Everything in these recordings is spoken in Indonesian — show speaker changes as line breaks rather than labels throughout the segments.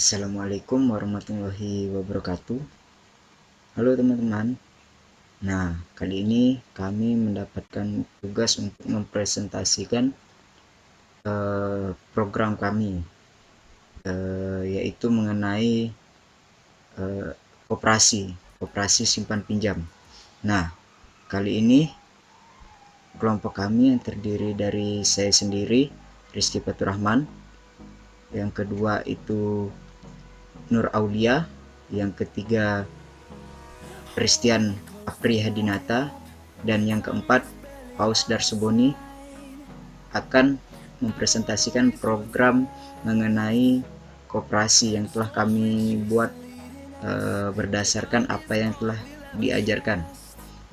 Assalamualaikum warahmatullahi wabarakatuh. Halo teman-teman. Nah, kali ini kami mendapatkan tugas untuk mempresentasikan program kami, yaitu mengenai koperasi simpan pinjam. Nah, kali ini kelompok kami yang terdiri dari saya sendiri, Rizky Faturrahman, yang kedua itu Nur Aulia, yang ketiga Christian Apri Hadinata, dan yang keempat Paus Darsuboni akan mempresentasikan program mengenai koperasi yang telah kami buat berdasarkan apa yang telah diajarkan.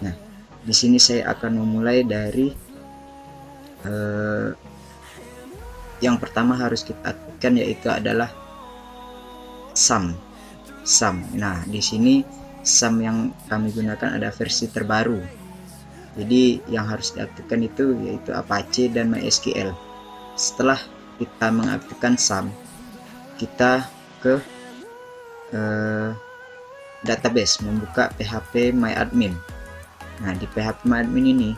Nah, di sini saya akan memulai dari yang pertama harus kita aktifkan, yaitu adalah sum. Nah, di sini sum yang kami gunakan ada versi terbaru. Jadi yang harus diaktifkan itu yaitu Apache dan MySQL. Setelah kita mengaktifkan sum, kita ke database, membuka phpMyAdmin. Nah, di phpMyAdmin ini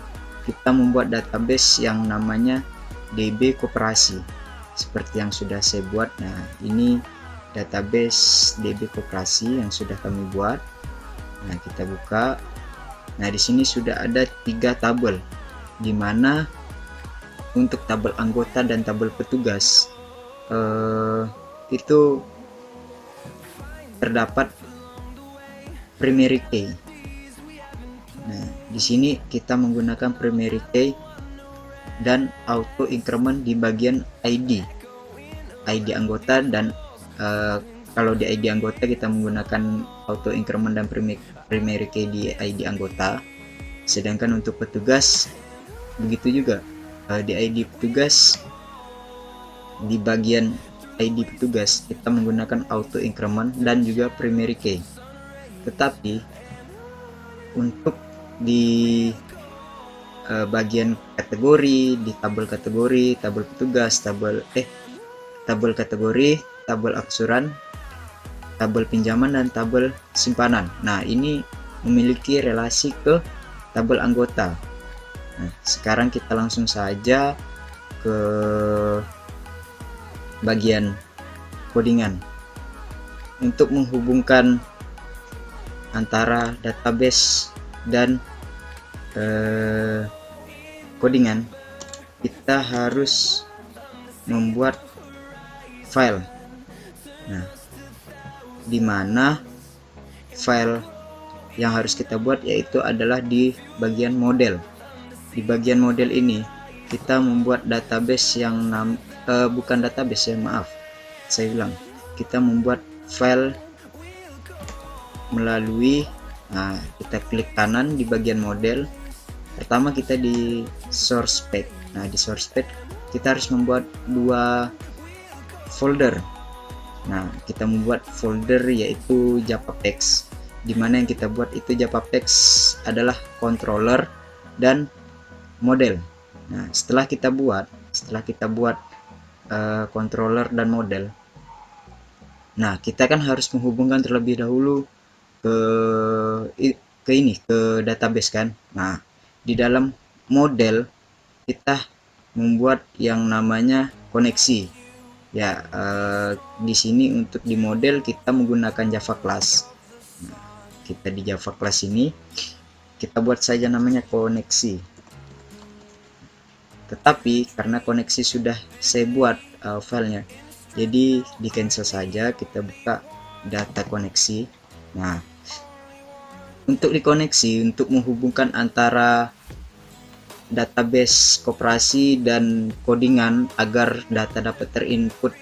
kita membuat database yang namanya DB Koperasi seperti yang sudah saya buat. Nah, ini database DB Koperasi yang sudah kami buat. Nah, kita buka. Nah, di sini sudah ada 3 tabel, di mana untuk tabel anggota dan tabel petugas itu terdapat primary key. Nah, di sini kita menggunakan primary key dan auto increment di bagian ID anggota, dan kalau di ID anggota kita menggunakan auto increment dan primary key di ID anggota. Sedangkan untuk petugas begitu juga, di ID petugas, di bagian ID petugas kita menggunakan auto increment dan juga primary key. Tetapi untuk di bagian kategori, di tabel kategori, tabel petugas, tabel kategori, tabel aksuran, tabel pinjaman, dan tabel simpanan. Nah, ini memiliki relasi ke tabel anggota. Nah, sekarang kita langsung saja ke bagian codingan. Untuk menghubungkan antara database dan codingan, kita harus membuat file. Nah, di mana file yang harus kita buat yaitu adalah di bagian model. Di bagian model ini kita membuat database yang bukan database ya, maaf, saya ulang. Kita membuat file melalui, nah, kita klik kanan di bagian model. Pertama kita di source path. Nah, di source path kita harus membuat 2 folder. Nah, kita membuat folder yaitu JavaPex, dimana yang kita buat itu JavaPex adalah controller dan model. Nah, setelah kita buat controller dan model, nah, kita kan harus menghubungkan terlebih dahulu ke database kan. Nah, di dalam model kita membuat yang namanya koneksi. Ya, di sini untuk di model kita menggunakan Java class. Nah, kita di Java class ini kita buat saja namanya koneksi. Tetapi karena koneksi sudah saya buat filenya, jadi di cancel saja. Kita buka data koneksi. Nah, untuk dikoneksi, untuk menghubungkan antara database koperasi dan codingan agar data dapat terinput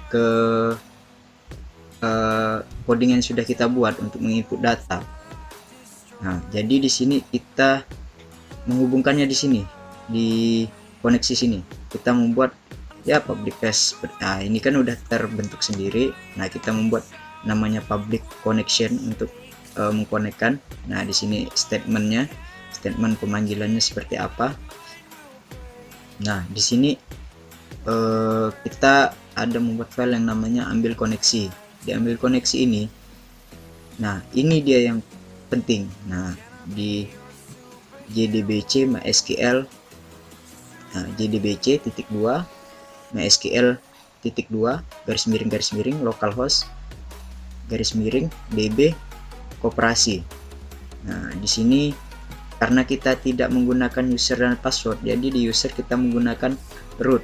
ke coding yang sudah kita buat untuk menginput data. Nah, jadi di sini kita menghubungkannya di sini, di koneksi sini. Kita membuat ya public hash. Nah, ini kan udah terbentuk sendiri. Nah, kita membuat namanya public connection untuk mengkonekkan. Nah, di sini statement pemanggilannya seperti apa. Nah, di sini kita ada membuat file yang namanya ambil koneksi. diambil koneksi ini. Nah, ini dia yang penting. Nah, di JDBC MySQL, nah, JDBC titik 2 MySQL titik 2 garis miring localhost garis miring DB koperasi. Nah, di sini karena kita tidak menggunakan user dan password, jadi di user kita menggunakan root,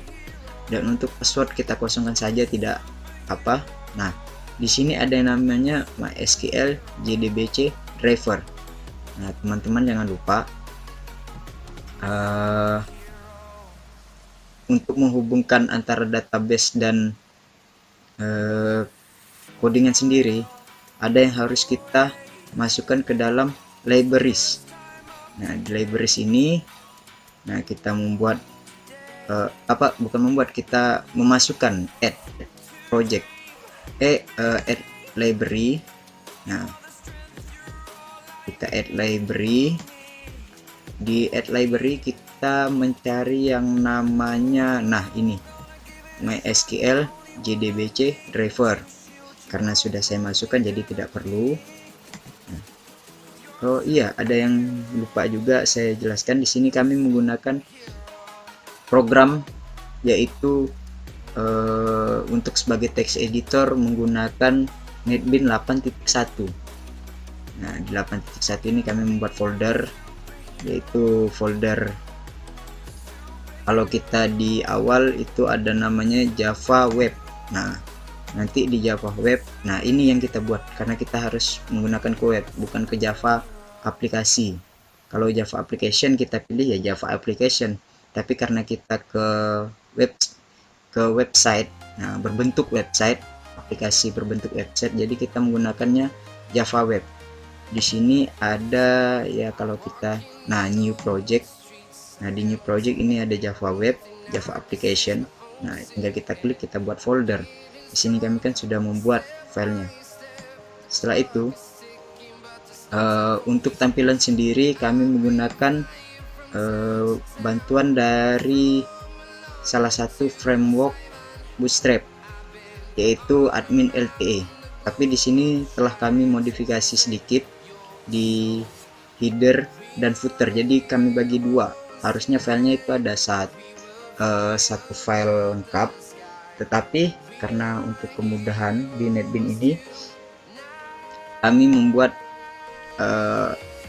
dan untuk password kita kosongkan saja, tidak apa. Nah, di sini ada yang namanya MySQL JDBC driver. Nah, teman-teman jangan lupa untuk menghubungkan antara database dan codingan sendiri, ada yang harus kita masukkan ke dalam libraries. Nah, di libraries ini, nah kita membuat kita memasukkan add project add library. Nah, kita add library. Di add library kita mencari yang namanya, nah ini MySQL JDBC driver. Karena sudah saya masukkan jadi tidak perlu. Oh iya, ada yang lupa juga saya jelaskan. Di sini kami menggunakan program, yaitu untuk sebagai text editor menggunakan NetBeans 8.1. Nah, di 8.1 ini kami membuat folder, yaitu folder, kalau kita di awal itu ada namanya Java Web. Nah, nanti di Java Web, nah ini yang kita buat karena kita harus menggunakan ke web, bukan ke Java aplikasi. Kalau Java application kita pilih ya Java application, tapi karena kita ke website, nah berbentuk website, aplikasi berbentuk website, jadi kita menggunakannya Java Web. Di sini ada ya, kalau kita new project, nah di new project ini ada Java Web, Java application. Nah, tinggal kita klik, kita buat folder. Di sini kami kan sudah membuat filenya. Setelah itu untuk tampilan sendiri kami menggunakan bantuan dari salah satu framework Bootstrap, yaitu Admin LTE. Tapi di sini telah kami modifikasi sedikit di header dan footer. Jadi kami bagi dua. Harusnya filenya itu ada satu file lengkap, tetapi karena untuk kemudahan di NetBeans ini kami membuat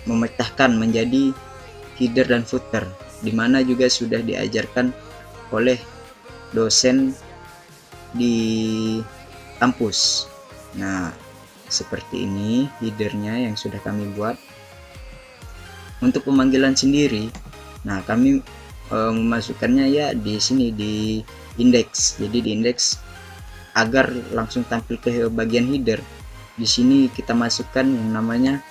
memecahkan menjadi header dan footer, dimana juga sudah diajarkan oleh dosen di kampus. Nah, seperti ini headernya yang sudah kami buat. Untuk pemanggilan sendiri, nah kami memasukkannya ya di sini di index. Jadi di index agar langsung tampil ke bagian header. Di sini kita masukkan yang namanya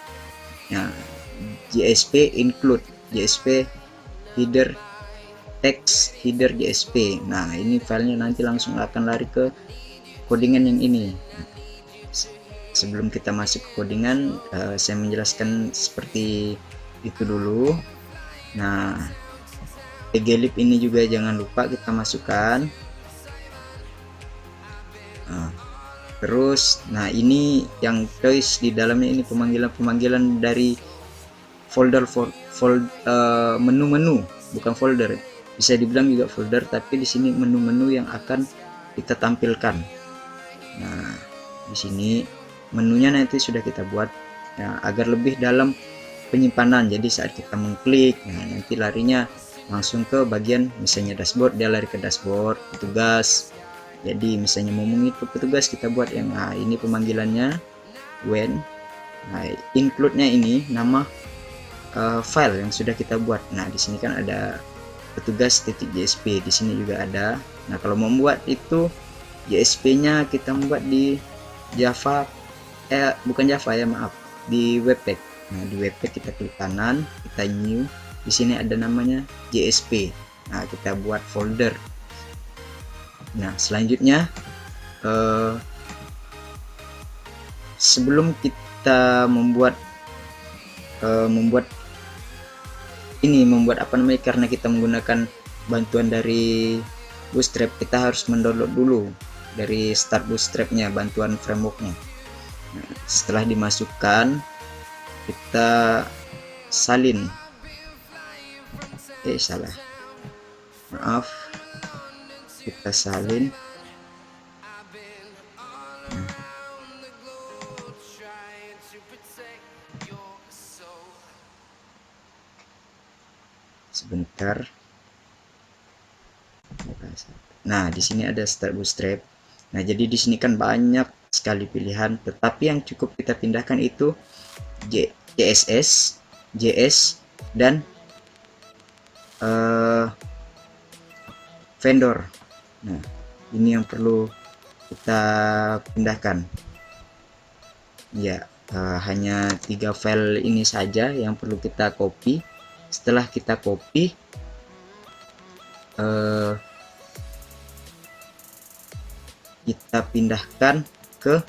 JSP include, JSP header text header JSP. Nah, ini filenya nanti langsung akan lari ke codingan yang ini. Sebelum kita masuk ke codingan, saya menjelaskan seperti itu dulu. Nah, glib ini juga jangan lupa kita masukkan. Terus, nah ini yang guys di dalamnya ini pemanggilan dari menu-menu, bukan folder. Bisa dibilang juga folder, tapi di sini menu-menu yang akan kita tampilkan. Nah, di sini menunya nanti sudah kita buat ya, agar lebih dalam penyimpanan. Jadi saat kita mengklik, nah nanti larinya langsung ke bagian misalnya dashboard, dia lari ke dashboard petugas. Jadi misalnya mau mengikut petugas, kita buat yang ini pemanggilannya when. Nah, include-nya ini nama file yang sudah kita buat. Nah, di sini kan ada petugas.jsp, di sini juga ada. Nah, kalau membuat itu JSP-nya kita membuat di Java, bukan Java ya, maaf, di Webpack. Nah, di Webpack kita klik kanan, kita new. Di sini ada namanya JSP. Nah, kita buat folder. Nah, selanjutnya sebelum kita membuat apa namanya, karena kita menggunakan bantuan dari Bootstrap, kita harus mendownload dulu dari Start Bootstrap-nya, bantuan frameworknya. Nah, setelah dimasukkan, kita salin. Salah, maaf, kita salin. Sebentar. Nah, di sini ada Start Bootstrap. Nah, jadi di sini kan banyak sekali pilihan, tetapi yang cukup kita pindahkan itu CSS, JS, dan vendor. Nah, ini yang perlu kita pindahkan. Ya, hanya 3 file ini saja yang perlu kita copy. Setelah kita copy, kita pindahkan ke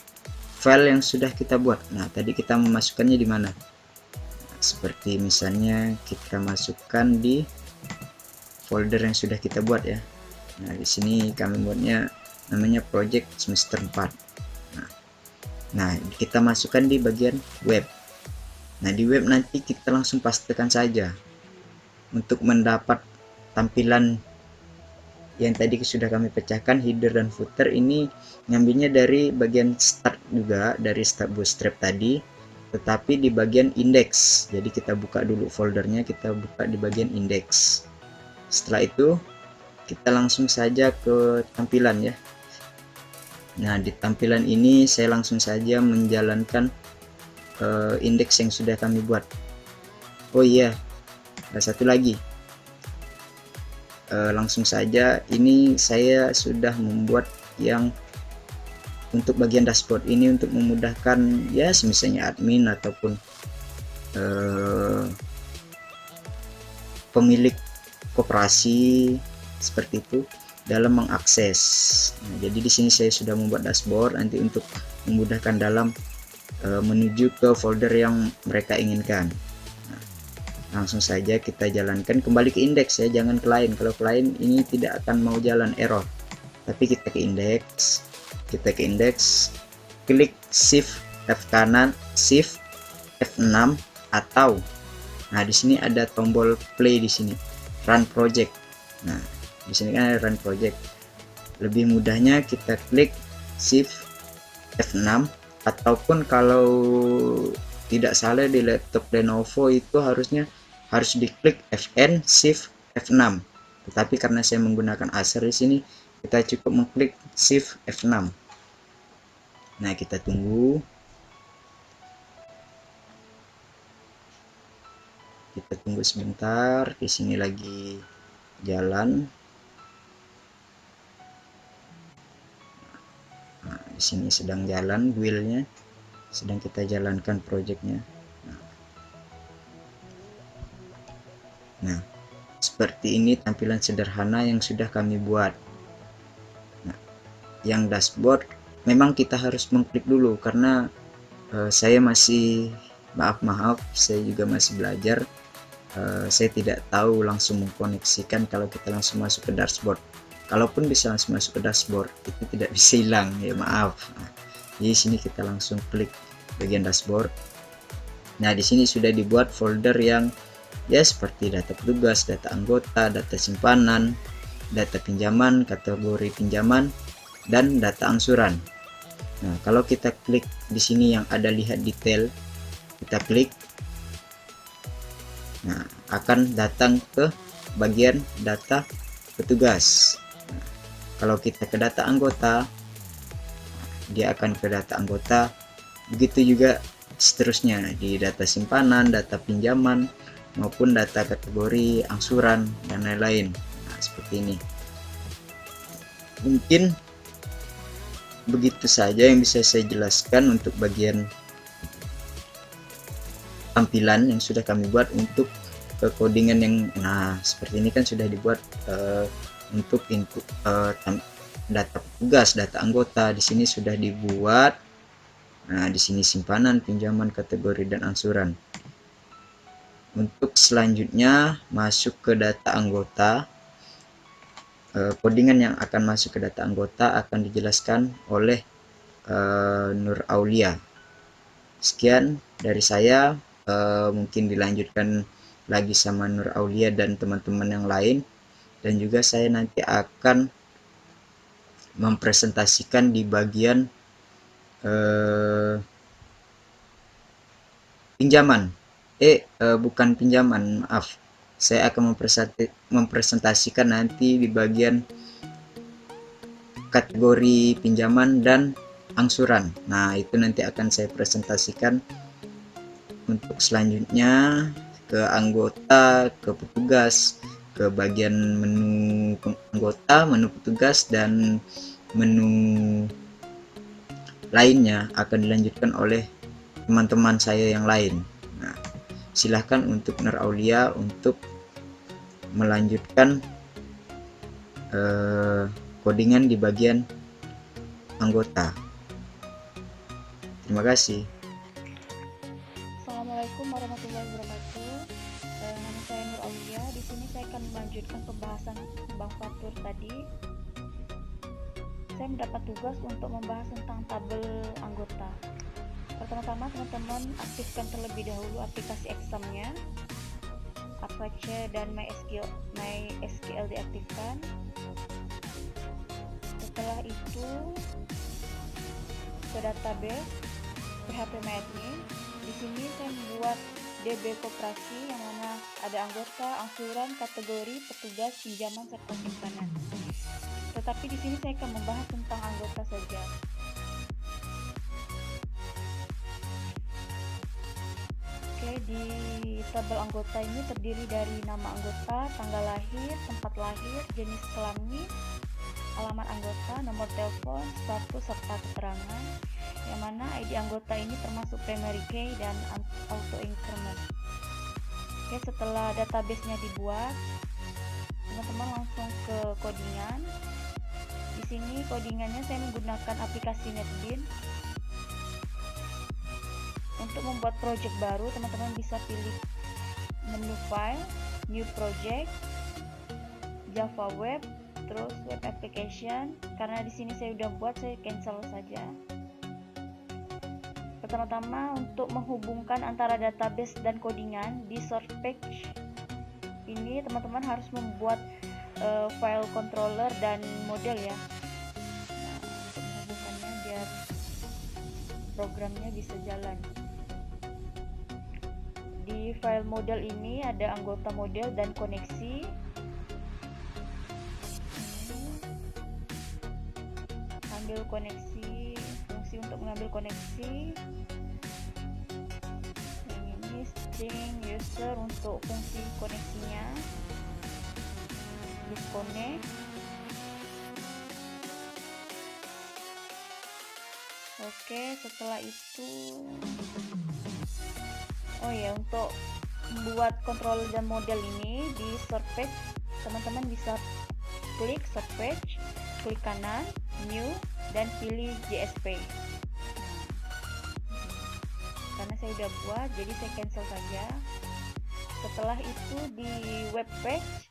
file yang sudah kita buat. Nah, tadi kita memasukkannya di mana? Nah, seperti misalnya kita masukkan di folder yang sudah kita buat ya. Nah, di sini kami buatnya namanya project semester 4. Nah, kita masukkan di bagian web. Nah, di web nanti kita langsung pastikan saja untuk mendapat tampilan yang tadi sudah kami pecahkan, header dan footer. Ini ngambilnya dari bagian start juga, dari Start Bootstrap tadi, tetapi di bagian index. Jadi kita buka dulu foldernya, kita buka di bagian index. Setelah itu kita langsung saja ke tampilan ya. Nah, di tampilan ini saya langsung saja menjalankan indeks yang sudah kami buat. Oh iya, ada satu lagi. Langsung saja, ini saya sudah membuat yang untuk bagian dashboard ini untuk memudahkan ya, misalnya admin ataupun pemilik koperasi seperti itu dalam mengakses. Nah, jadi di sini saya sudah membuat dashboard nanti untuk memudahkan dalam menuju ke folder yang mereka inginkan. Nah, langsung saja kita jalankan kembali ke indeks ya, jangan ke lain. Kalau ke lain ini tidak akan mau jalan, error. Tapi kita ke indeks, klik shift F kanan, shift F6 atau nah di sini ada tombol play di sini, run project. Nah, di sini kan ada run project. Lebih mudahnya kita klik shift F6 ataupun kalau tidak salah di laptop Lenovo itu harusnya harus diklik Fn shift F6. Tetapi karena saya menggunakan Acer di sini, kita cukup mengklik shift F6. Nah, kita tunggu. Kita tunggu sebentar, di sini lagi jalan. Nah, di sini sedang jalan wheelnya, sedang kita jalankan projectnya. Nah, seperti ini tampilan sederhana yang sudah kami buat. Nah, yang dashboard memang kita harus mengklik dulu karena saya masih maaf, saya juga masih belajar. Saya tidak tahu langsung mengkoneksikan kalau kita langsung masuk ke dashboard. Kalaupun bisa langsung masuk ke dashboard, itu tidak bisa hilang ya, maaf. Nah, di sini kita langsung klik bagian dashboard. Nah, di sini sudah dibuat folder yang ya seperti data petugas, data anggota, data simpanan, data pinjaman, kategori pinjaman, dan data angsuran. Nah, kalau kita klik di sini yang ada lihat detail, kita klik. Nah, akan datang ke bagian data petugas. Nah, kalau kita ke data anggota, dia akan ke data anggota. Begitu juga seterusnya di data simpanan, data pinjaman, maupun data kategori angsuran dan lain-lain. Nah, seperti ini. Mungkin begitu saja yang bisa saya jelaskan untuk bagian tampilan yang sudah kami buat untuk codingan yang nah seperti ini kan sudah dibuat untuk input data petugas, data anggota. Di sini sudah dibuat. Nah, di sini simpanan, pinjaman, kategori dan angsuran. Untuk selanjutnya masuk ke data anggota. codingan yang akan masuk ke data anggota akan dijelaskan oleh Nur Aulia. Sekian dari saya, mungkin dilanjutkan lagi sama Nur Aulia dan teman-teman yang lain, dan juga saya nanti akan mempresentasikan di bagian pinjaman. Bukan pinjaman, maaf. Saya akan mempresentasikan nanti di bagian kategori pinjaman dan angsuran. Nah, itu nanti akan saya presentasikan untuk selanjutnya ke anggota, ke petugas, ke bagian menu anggota, menu petugas, dan menu lainnya akan dilanjutkan oleh teman-teman saya yang lain. Nah, silahkan untuk Nur Aulia untuk melanjutkan codingan di bagian anggota. Terima kasih.
Assalamualaikum warahmatullahi wabarakatuh. Nama saya Nur Aulia. Di sini saya akan melanjutkan pembahasan Bang Fatur tadi. Saya mendapat tugas untuk membahas tentang tabel anggota. Pertama-tama teman-teman aktifkan terlebih dahulu aplikasi examnya. Apache dan MySQL diaktifkan. Setelah itu ke database php-myadmin. Di sini saya membuat DB koperasi yang mana ada anggota, angsuran, kategori, petugas, pinjaman, serta simpanan. Tetapi di sini saya akan membahas tentang anggota saja. Oke, di tabel anggota ini terdiri dari nama anggota, tanggal lahir, tempat lahir, jenis kelamin, alamat anggota, nomor telepon, status, serta keterangan, yang mana ID anggota ini termasuk primary key dan auto increment. Oke, setelah database-nya dibuat, teman-teman langsung ke codingan. Di sini codingannya saya menggunakan aplikasi NetBeans. Untuk membuat project baru, teman-teman bisa pilih menu file, new project, Java web, terus web application. Karena di sini saya udah buat, saya cancel saja. Pertama-tama untuk menghubungkan antara database dan codingan di source page ini teman-teman harus membuat file controller dan model ya. Nah, untuk menghubungkannya biar programnya bisa jalan. Di file model ini ada anggota model dan koneksi. Ambil koneksi, fungsi untuk mengambil koneksi. Yang ini string user untuk fungsi koneksinya. Disconnect. Oke, setelah itu untuk membuat controller dan model ini di search page, teman-teman bisa klik search page, klik kanan, new, dan pilih JSP. Karena saya udah buat, jadi saya cancel saja. Setelah itu di web page,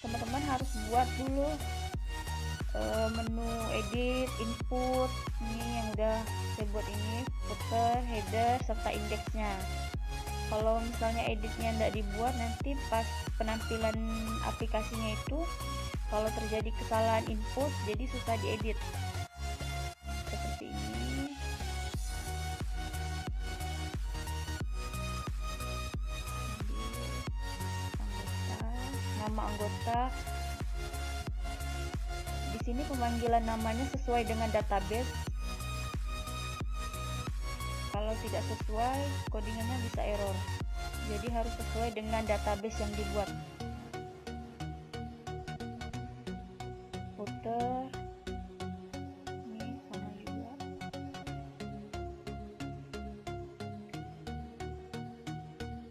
teman-teman harus buat dulu menu edit, input, ini yang udah saya buat ini, footer, header, serta indeksnya. Kalau misalnya editnya tidak dibuat, nanti pas penampilan aplikasinya itu kalau terjadi kesalahan input jadi susah diedit seperti ini. Nama anggota di sini pemanggilan namanya sesuai dengan database. Kalau tidak sesuai, codingannya bisa error. Jadi harus sesuai dengan database yang dibuat. Footer ini sama juga.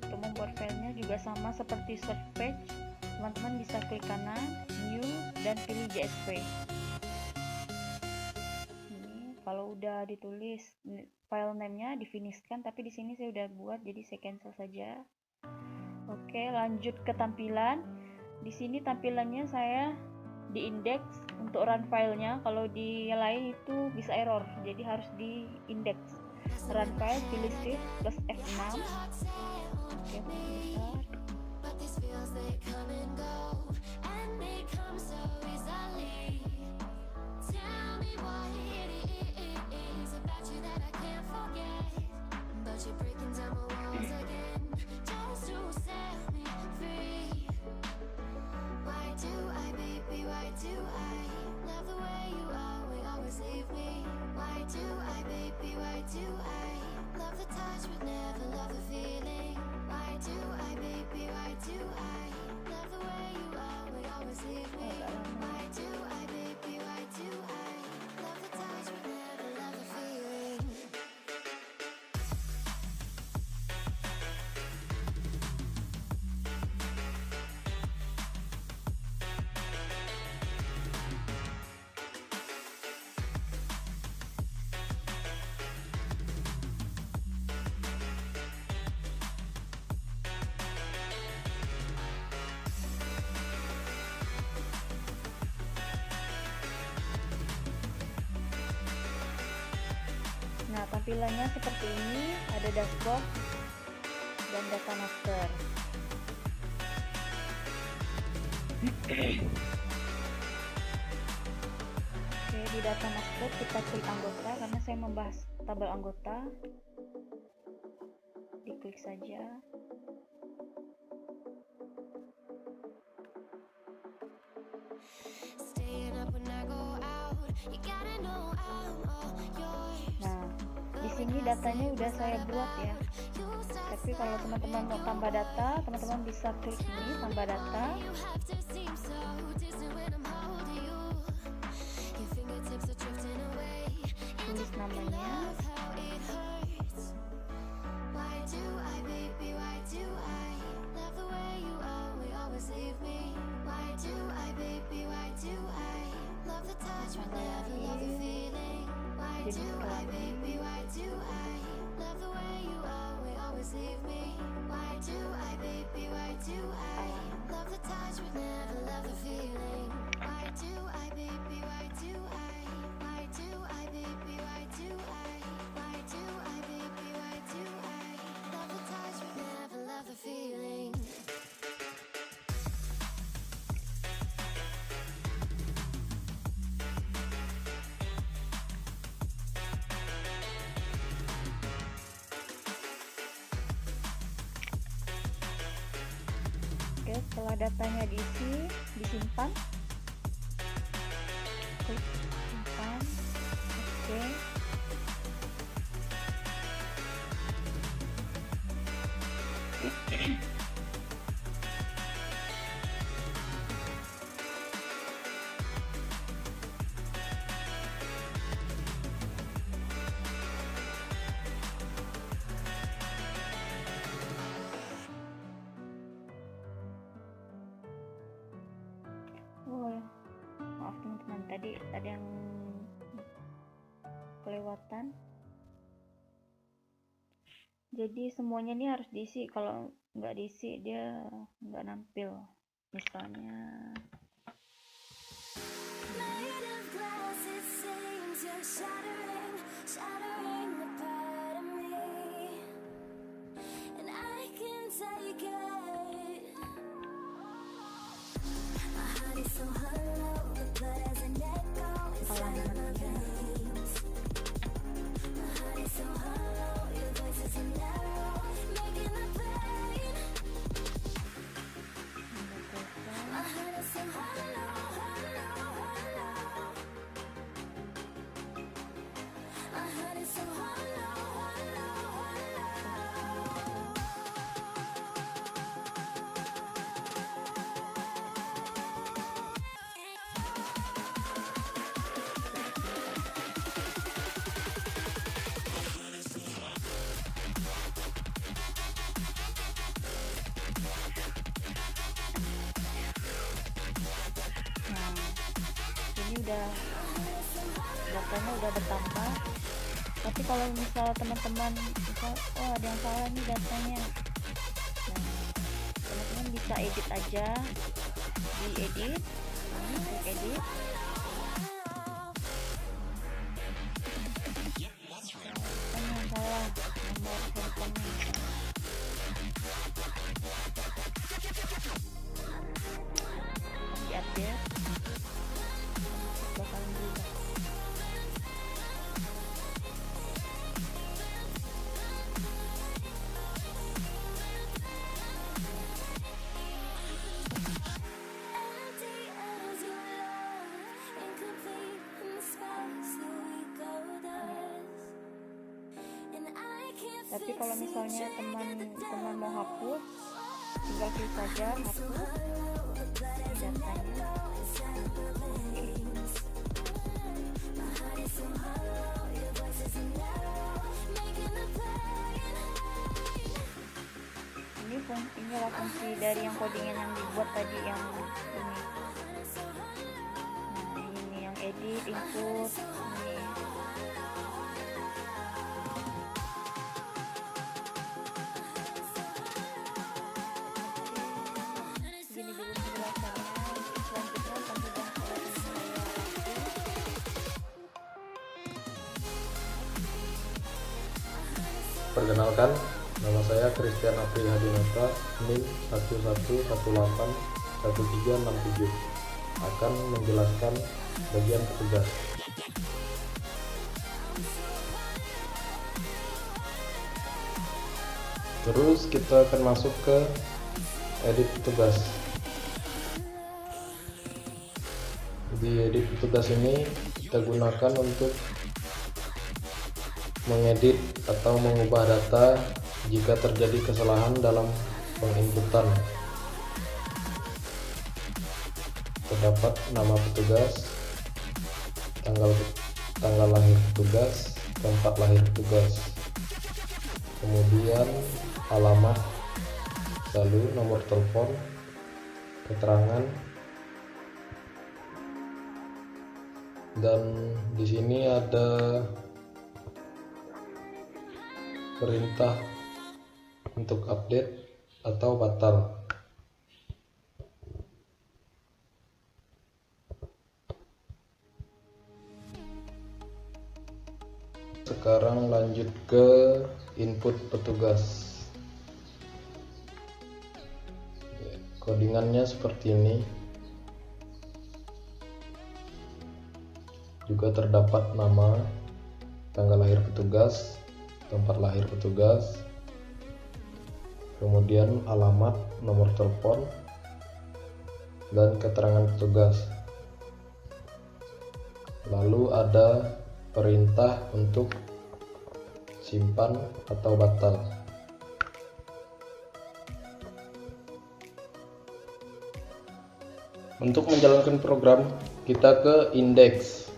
Untuk membuat filenya juga sama seperti search page. Teman-teman bisa klik kanan, new, dan pilih JSP. Kalau udah ditulis file name-nya difinishkan, tapi di sini saya udah buat, jadi saya cancel saja. Oke, lanjut ke tampilan. Di sini tampilannya saya diindeks untuk run filenya. Kalau di lain itu bisa error, jadi harus diindeks. Run file, pilih shift plus F6. Oke, bentar. Nah, tampilannya seperti ini, ada dashboard dan data master. Oke, di data master kita klik anggota, karena saya membahas tabel anggota. Diklik saja. Nah, di sini datanya udah saya buat ya. Tapi kalau teman-teman mau tambah data, teman-teman bisa klik ini tambah data. Tulis namanya. Jenis kelamin. Oke, setelah datanya diisi, disimpan. Klik simpan. Oke. Oh, maaf teman-teman, tadi ada yang kelewatan. Jadi semuanya ini harus diisi, kalau nggak diisi dia nggak nampil. Misalnya halamannya. Nah, ini udah datanya udah bertambah. Tapi kalau misalnya teman-teman misal, oh ada yang salah nih datanya, nah teman-teman bisa edit aja, diedit. sini, klik edit. Ini yang salah, nomor handphonenya. Di-update, bakalan berubah. Tapi kalau misalnya teman-teman mau hapus, tinggal klik saja hapus datanya. Inilah fungsi dari yang codingan yang dibuat tadi, yang ini. Nah, ini yang edit, input, ini. Gini dulu penjelasannya. Selanjutnya tampilan saya
Perkenalkan, nama saya Christian Apri Hadinata, NIM 11181367, akan menjelaskan bagian petugas. Terus kita akan masuk ke edit petugas. Di edit petugas ini kita gunakan untuk mengedit atau mengubah data jika terjadi kesalahan dalam penginputan. Terdapat nama petugas, tanggal lahir petugas, tempat lahir petugas, kemudian alamat, lalu nomor telepon, keterangan, dan di sini ada perintah untuk update atau batal. Sekarang lanjut ke input petugas. Codingannya seperti ini. Juga terdapat nama, tanggal lahir petugas, tempat lahir petugas, kemudian alamat, nomor telepon, dan keterangan petugas. Lalu ada perintah untuk simpan atau batal. Untuk menjalankan program, kita ke index,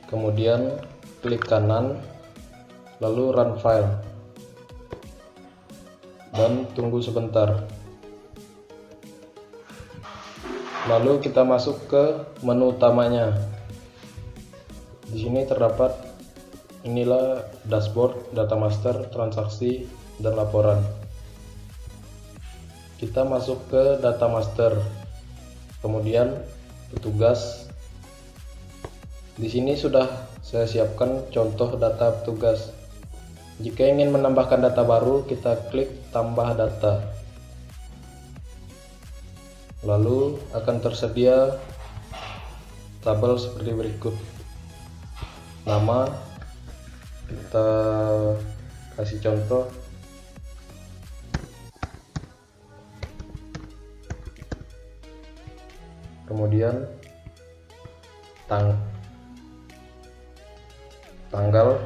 kemudian klik kanan, lalu run file, dan tunggu sebentar. Lalu kita masuk ke menu utamanya. Di sini terdapat inilah dashboard, data master, transaksi, dan laporan. Kita masuk ke data master, kemudian petugas. Di sini sudah saya siapkan contoh data petugas. Jika ingin menambahkan data baru, kita klik tambah data. Lalu akan tersedia tabel seperti berikut. Nama, kita kasih contoh. Kemudian tanggal,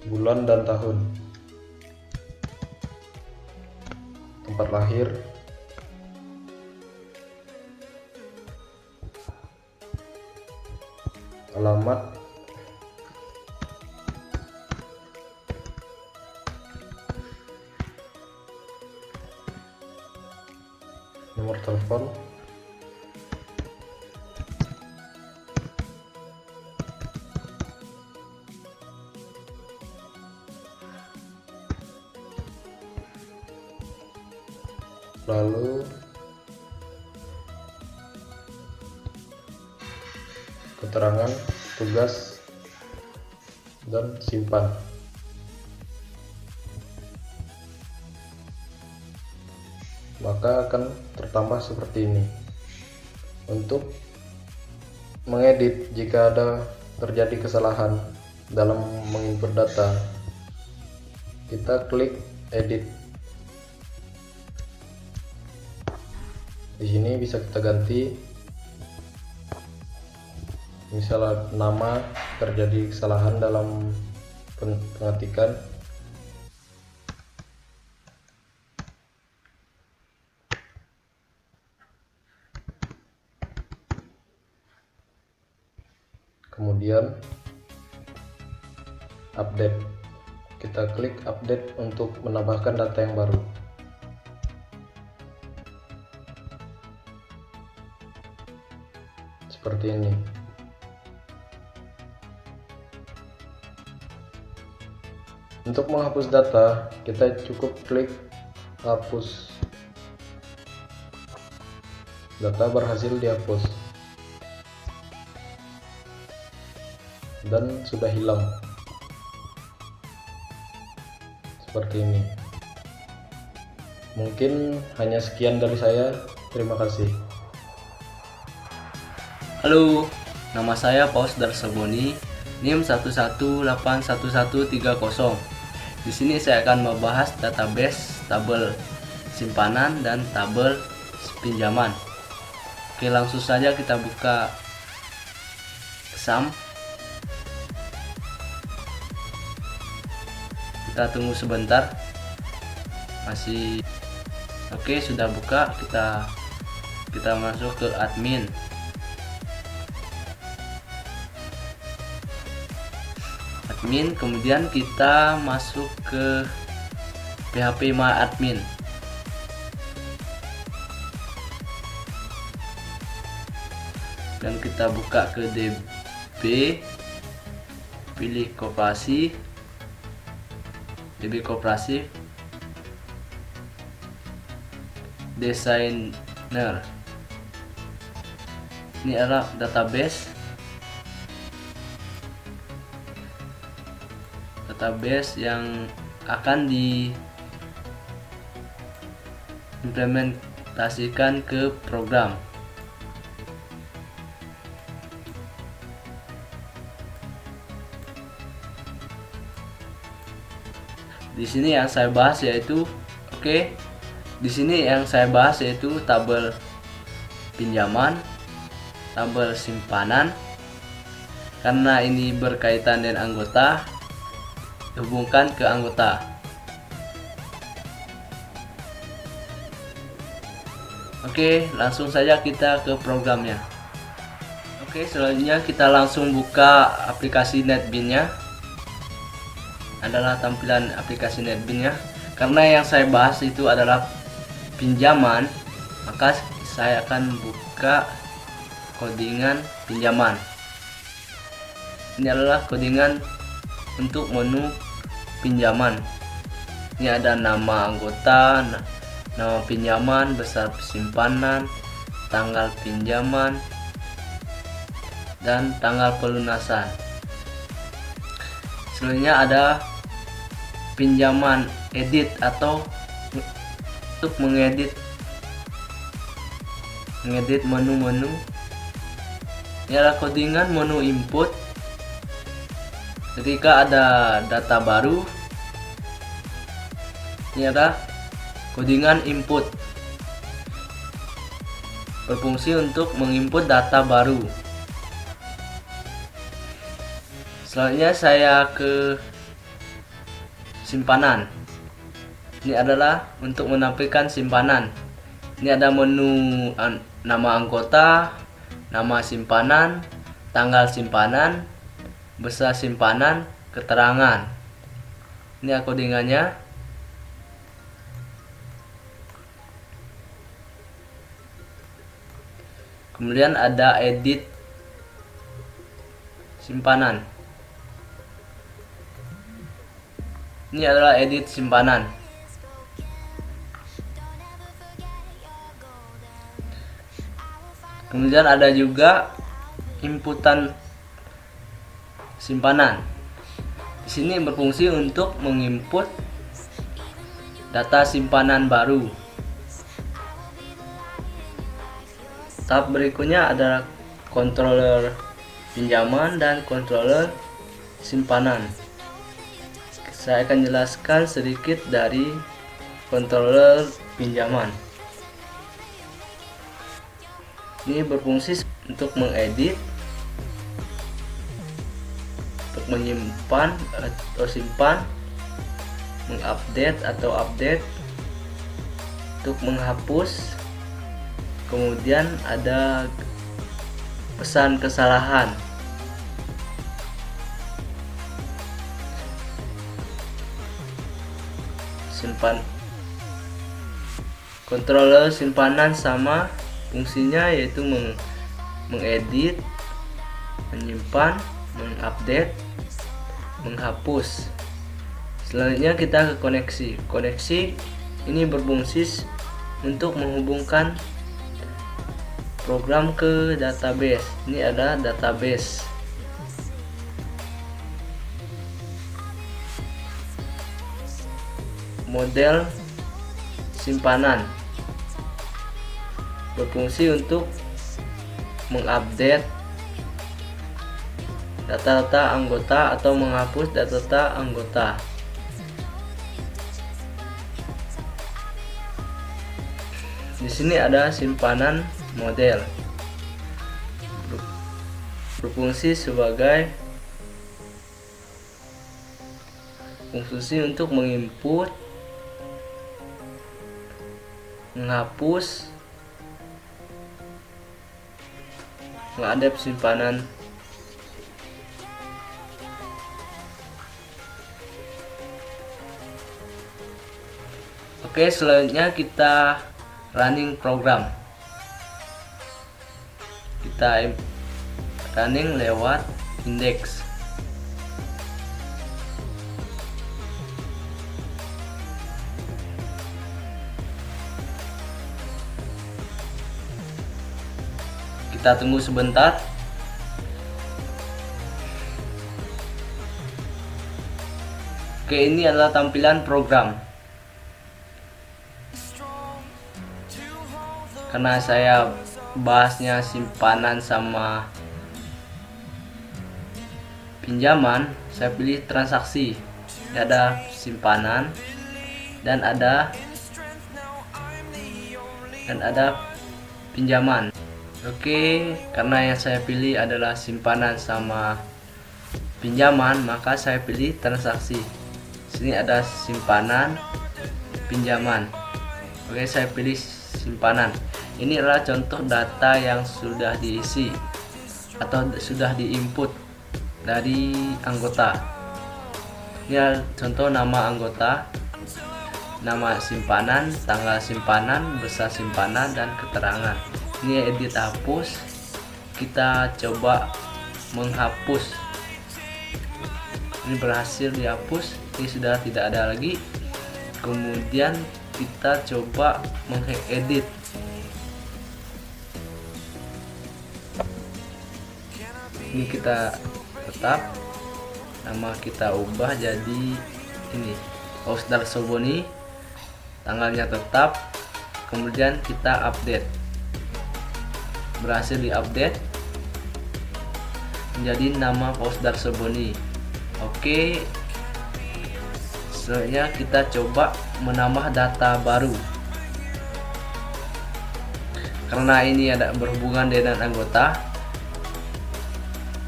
bulan dan tahun, tempat lahir, alamat, nomor telepon, lalu keterangan tugas dan simpan. Maka akan tertambah seperti ini. Untuk mengedit jika ada terjadi kesalahan dalam menginput data, kita klik edit. Di sini bisa kita ganti, misalnya nama, terjadi kesalahan dalam pengetikan, kemudian update. Kita klik update untuk menambahkan data yang baru. Seperti ini. Untuk menghapus data, kita cukup klik hapus. Data berhasil dihapus dan sudah hilang. Seperti ini. Mungkin hanya sekian dari saya. Terima kasih.
Halo, nama saya Paus Darsaboni, NIM 1181130. Di sini saya akan membahas database, tabel simpanan dan tabel pinjaman. Oke, langsung saja kita buka SAM. Kita tunggu sebentar. Masih oke, sudah buka. Kita masuk ke admin. Kemudian kita masuk ke PHP My Admin. Dan kita buka ke DB, pilih koperasi, DB koperasi, designer. Ini adalah database yang akan diimplementasikan ke program. Di sini yang saya bahas yaitu tabel pinjaman, tabel simpanan. Karena ini berkaitan dengan anggota, hubungkan ke anggota. Oke, langsung saja kita ke programnya. Oke, selanjutnya kita langsung buka aplikasi NetBeans-nya. Adalah tampilan aplikasi NetBeans-nya. Karena yang saya bahas itu adalah pinjaman, maka saya akan buka codingan pinjaman. Ini adalah codingan untuk menu pinjaman. Ini ada nama anggota, nama pinjaman, besar simpanan, tanggal pinjaman, dan tanggal pelunasan. Selanjutnya ada pinjaman edit atau untuk mengedit menu-menu. Ini adalah codingan menu input. Ketika ada data baru, ini ada codingan input, berfungsi untuk menginput data baru. Selanjutnya saya ke simpanan. Ini adalah untuk menampilkan simpanan. Ini ada menu nama anggota, nama simpanan, tanggal simpanan, besar simpanan, keterangan. Ini codingannya. Kemudian ada edit simpanan. Ini adalah edit simpanan. Kemudian ada juga inputan simpanan. Di sini berfungsi untuk menginput data simpanan baru. Tahap berikutnya adalah controller pinjaman dan controller simpanan. Saya akan jelaskan sedikit dari controller pinjaman. Ini berfungsi untuk mengedit, untuk menyimpan atau simpan, mengupdate atau update, untuk menghapus, kemudian ada pesan kesalahan. Controller simpanan sama fungsinya, yaitu mengedit, menyimpan, mengupdate, menghapus. Selanjutnya kita ke koneksi. Koneksi ini berfungsi untuk menghubungkan program ke database. Ini ada database. Model simpanan berfungsi untuk mengupdate data-data anggota atau menghapus data-data anggota. Di sini ada simpanan model, berfungsi sebagai fungsi untuk menginput, menghapus, mengupdate simpanan. Oke, selanjutnya kita running program. Kita running lewat index. Kita tunggu sebentar. Oke, ini adalah tampilan program. Karena saya bahasnya simpanan sama pinjaman, saya pilih transaksi. Ini ada simpanan dan ada pinjaman. Oke, karena yang saya pilih adalah simpanan sama pinjaman, maka saya pilih transaksi. Sini ada simpanan, pinjaman. Oke, saya pilih simpanan. Ini adalah contoh data yang sudah diisi atau sudah diinput dari anggota. Ini adalah contoh nama anggota, nama simpanan, tanggal simpanan, besar simpanan, dan keterangan. Ini edit hapus. Kita coba menghapus. Ini berhasil dihapus. Ini sudah tidak ada lagi. Kemudian kita coba mengedit. Ini kita tetap, nama kita ubah jadi ini, Ausdar Soboni. Tanggalnya tetap. Kemudian kita update. Berhasil diupdate menjadi nama Ausdar Soboni. Oke, selanjutnya kita coba menambah data baru. Karena ini ada berhubungan dengan anggota,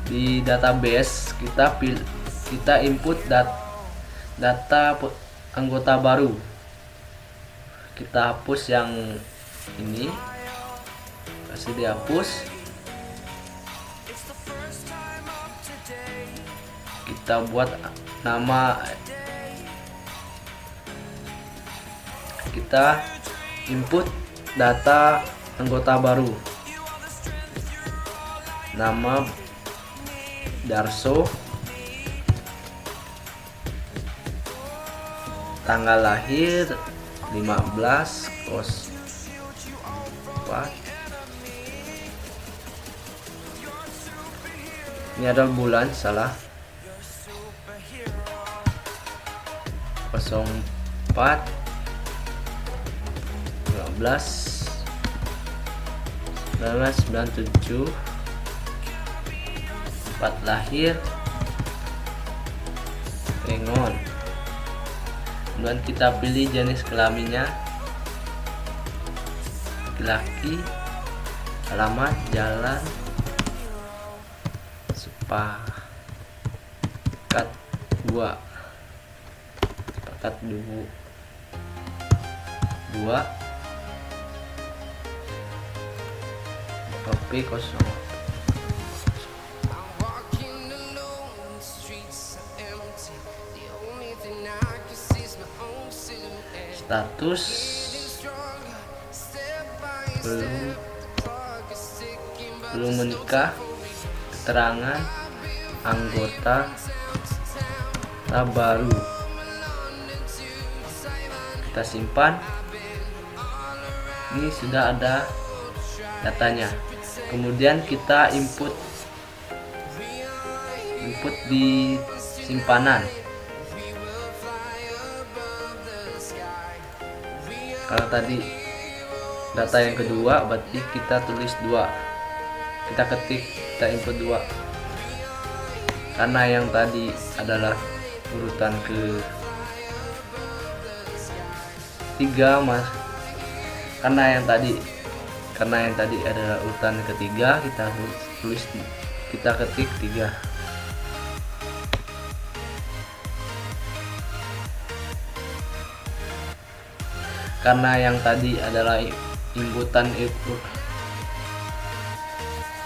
di database kita input data anggota baru. Kita hapus yang ini, kasih dihapus. Kita buat nama, kita input data anggota baru, nama Darso, tanggal lahir 15/04, Ini adalah bulan, salah. 04 15 1997, 4 lahir, Rengon. Kemudian kita pilih jenis kelaminnya, laki-laki, alamat, jalan, sepakat 2, sepakat 2, kopi 0. Status belum menikah. Keterangan anggota baru, kita simpan. Ini sudah ada datanya. Kemudian kita input di simpanan. Kalau tadi data yang kedua, berarti kita tulis 2, kita ketik, kita input 2, karena yang tadi adalah urutan ke 3 mas, karena yang tadi adalah urutan ketiga, kita tulis, kita ketik 3. Karena yang tadi adalah inputan input.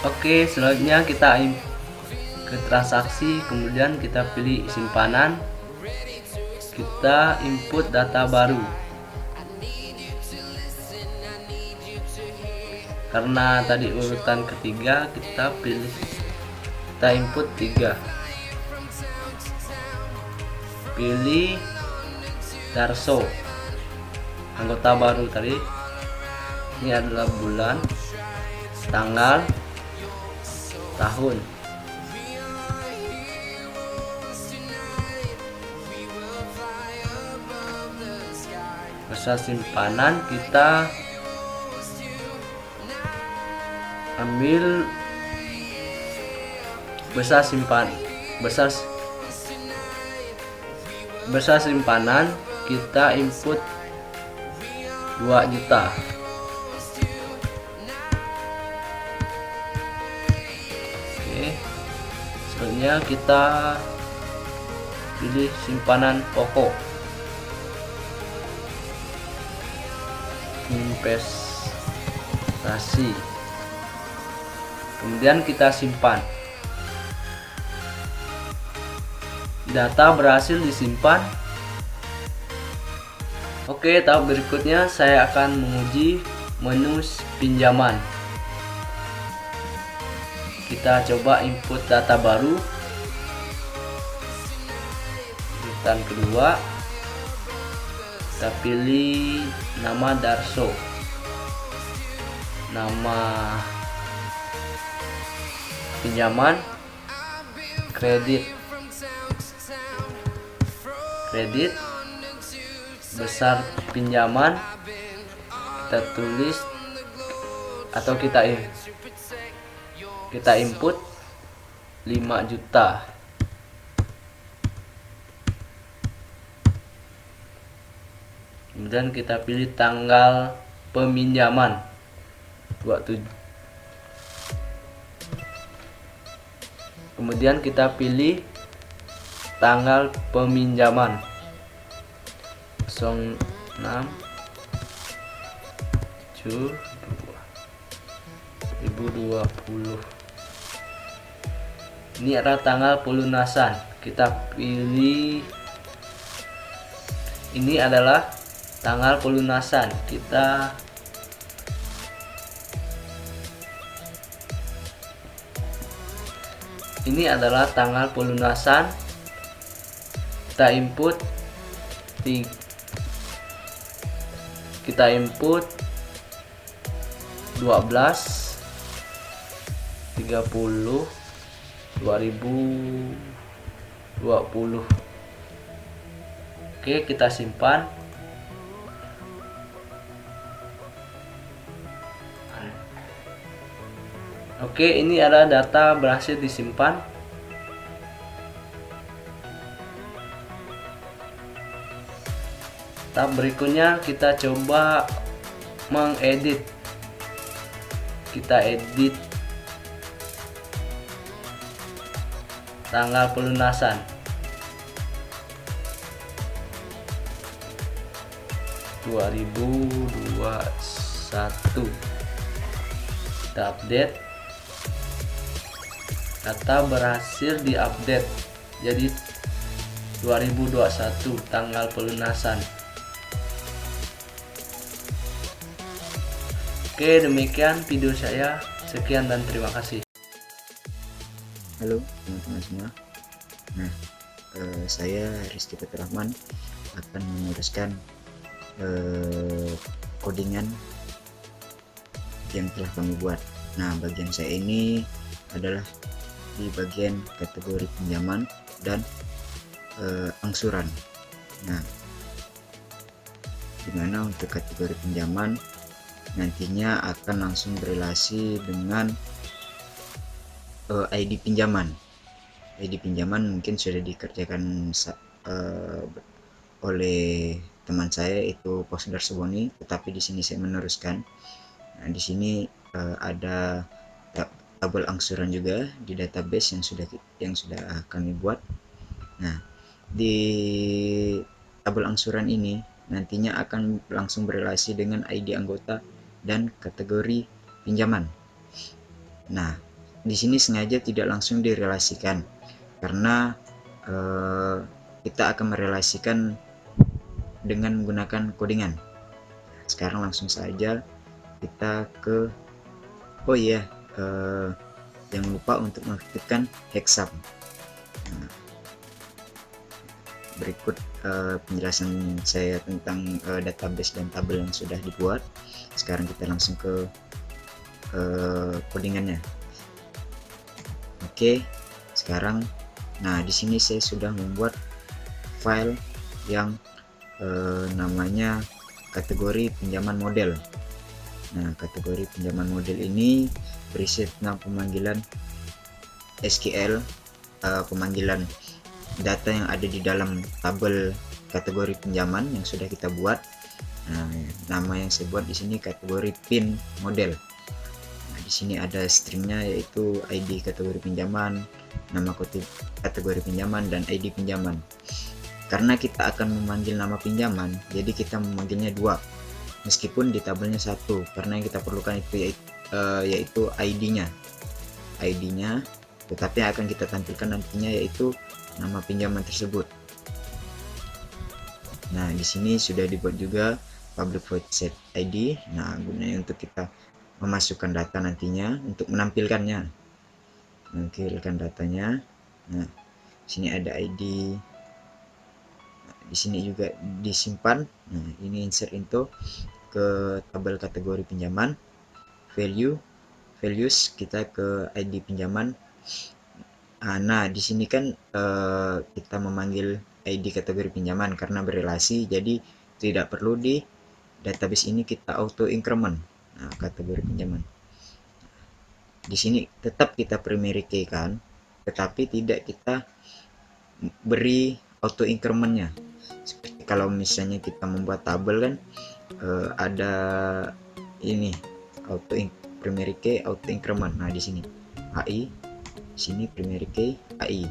Oke, selanjutnya kita ke transaksi, kemudian kita pilih simpanan, kita input data baru. Karena tadi urutan ketiga, kita input 3. Pilih Darso, anggota baru tadi. Ini adalah bulan, tanggal, tahun. Besar simpanan, kita ambil besar simpanan, kita input 2 juta. Oke, selanjutnya kita pilih simpanan pokok, investasi, kemudian kita simpan. Data berhasil disimpan. Oke, tahap berikutnya saya akan menguji menu pinjaman. Kita coba input data baru. Urutan kedua, kita pilih nama Darso, nama pinjaman, kredit, besar pinjaman, kita tulis atau kita input 5 juta. Kemudian kita pilih tanggal peminjaman 27. Kemudian kita pilih tanggal peminjaman 06 7 2020. Ini adalah tanggal pelunasan. Kita pilih, ini adalah tanggal pelunasan. Ini adalah tanggal pelunasan. Kita input 12, 30, 2020. Oke, kita simpan. Oke, ini ada data berhasil disimpan. Tahap berikutnya kita coba mengedit. Kita edit tanggal pelunasan. (2021). Kita update. Data berhasil diupdate jadi 2021 tanggal pelunasan. Oke, demikian video saya. Sekian dan terima kasih.
Halo teman-teman semua. Nah, saya Rizky Petrahman akan meneruskan codingan yang telah kami buat. Nah, bagian saya ini adalah di bagian kategori pinjaman dan angsuran. Nah, dimana untuk kategori pinjaman nantinya akan langsung berelasi dengan ID pinjaman. ID pinjaman mungkin sudah dikerjakan oleh teman saya, itu Posdar Seboni, tetapi di sini saya meneruskan. Nah, di sini ada tabel angsuran juga di database yang sudah kami buat. Nah, di tabel angsuran ini nantinya akan langsung berelasi dengan ID anggota dan kategori pinjaman. Nah, di sini sengaja tidak langsung direlasikan karena kita akan merelasikan dengan menggunakan codingan. Sekarang langsung saja kita ke jangan lupa untuk mengaktifkan hexsum. Nah, berikut penjelasan saya tentang database dan tabel yang sudah dibuat. Sekarang kita langsung ke codingannya. Oke, sekarang di sini saya sudah membuat file yang namanya kategori pinjaman model. Nah, kategori pinjaman model ini berisi tentang pemanggilan SQL, pemanggilan data yang ada di dalam tabel kategori pinjaman yang sudah kita buat. Nah, nama yang saya buat di sini kategori pin model. Nah, di sini ada stringnya yaitu ID kategori pinjaman, nama kategori pinjaman, dan ID pinjaman. Karena kita akan memanggil nama pinjaman, jadi kita memanggilnya dua, meskipun di tabelnya satu, karena yang kita perlukan itu yaitu ID-nya, tetapi yang akan kita tampilkan nantinya yaitu nama pinjaman tersebut. Nah, di sini sudah dibuat juga public void set ID. Nah, gunanya untuk kita memasukkan data nantinya untuk menampilkannya, datanya. Nah, di sini ada ID. Nah, di sini juga disimpan. Nah, ini insert into ke tabel kategori pinjaman. Values kita ke ID pinjaman. Nah, di sini kan kita memanggil ID kategori pinjaman karena berelasi, jadi tidak perlu di database ini kita auto increment. Nah, kategori pinjaman di sini tetap kita primary key kan, tetapi tidak kita beri auto incrementnya. Seperti kalau misalnya kita membuat tabel kan ada ini primary key auto increment. Nah, di sini AI, sini primary key AI,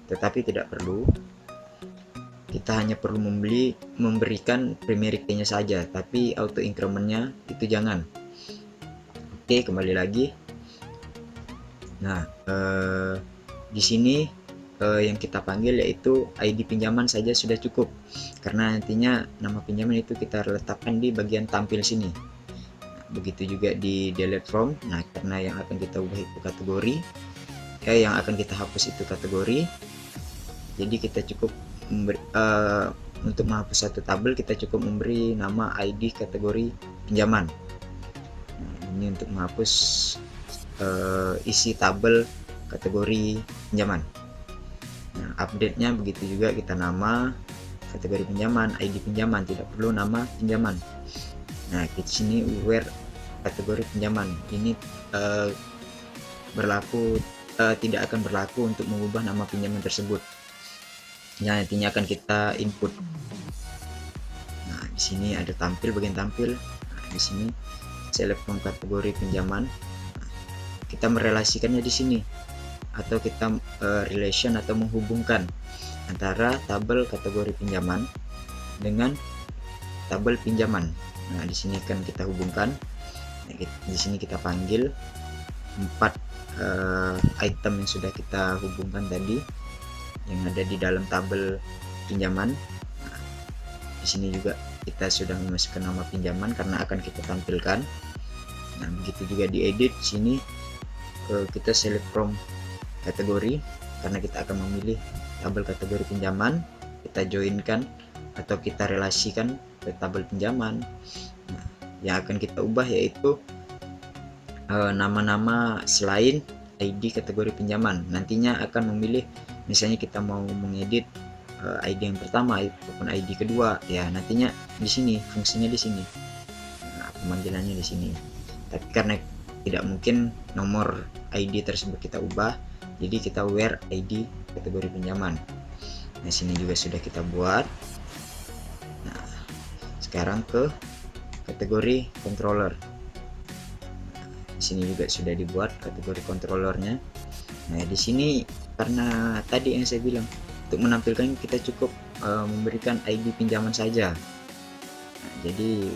tetapi tidak perlu. Kita hanya perlu memberikan primary key-nya saja, tapi auto increment-nya itu jangan. Oke, kembali lagi. Nah, di sini yang kita panggil yaitu ID pinjaman saja sudah cukup, karena nantinya nama pinjaman itu kita letakkan di bagian tampil sini. Nah, begitu juga di delete from. Nah, karena yang akan kita ubah itu kategori, yang akan kita hapus itu kategori, jadi kita cukup untuk menghapus satu tabel kita cukup memberi nama ID kategori pinjaman. Nah, ini untuk menghapus isi tabel kategori pinjaman. Nah, update-nya begitu juga, kita nama kategori pinjaman, ID pinjaman, tidak perlu nama pinjaman. Nah, di sini where kategori pinjaman ini tidak akan berlaku untuk mengubah nama pinjaman tersebut. Nah, nantinya akan kita input. Nah, di sini ada bagian tampil. Nah, di sini select from kategori pinjaman. Nah, kita merelasikannya di sini, atau kita relation atau menghubungkan antara tabel kategori pinjaman dengan tabel pinjaman. Nah, di sini akan kita hubungkan. Nah, di sini kita panggil 4 item yang sudah kita hubungkan tadi yang ada di dalam tabel pinjaman. Nah, di sini juga kita sudah memasukkan nama pinjaman karena akan kita tampilkan. Nah, begitu juga di edit sini kita select from kategori, karena kita akan memilih tabel kategori pinjaman, kita joinkan atau kita relasikan ke tabel pinjaman. Nah, yang akan kita ubah yaitu nama-nama selain ID kategori pinjaman. Nantinya akan memilih, misalnya kita mau mengedit ID yang pertama ataupun ID kedua, ya nantinya di sini fungsinya di sini. Nah, pemanggilannya di sini. Tapi karena tidak mungkin nomor ID tersebut kita ubah, jadi kita where ID kategori pinjaman. Nah, sini juga sudah kita buat. Nah, sekarang ke kategori controller. Di sini juga sudah dibuat kategori controllernya. Nah, di sini karena tadi yang saya bilang, untuk menampilkan kita cukup memberikan ID pinjaman saja. Nah, jadi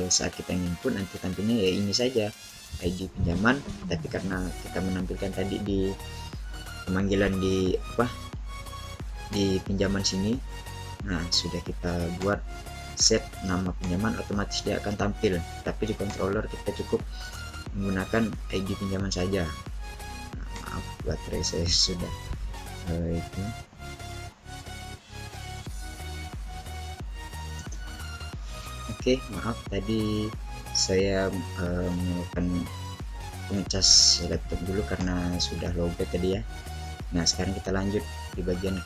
saat kita input nanti tampilnya ya ini saja, ID pinjaman. Tapi karena kita menampilkan tadi di pemanggilan di pinjaman sini, nah sudah kita buat set nama pinjaman, otomatis dia akan tampil. Tapi di controller kita cukup menggunakan ID pinjaman saja. Nah, maaf, baterai saya sudah itu. Oke, maaf tadi saya melakukan pengecas laptop dulu karena sudah lowbat tadi ya. Nah, sekarang kita lanjut di bagian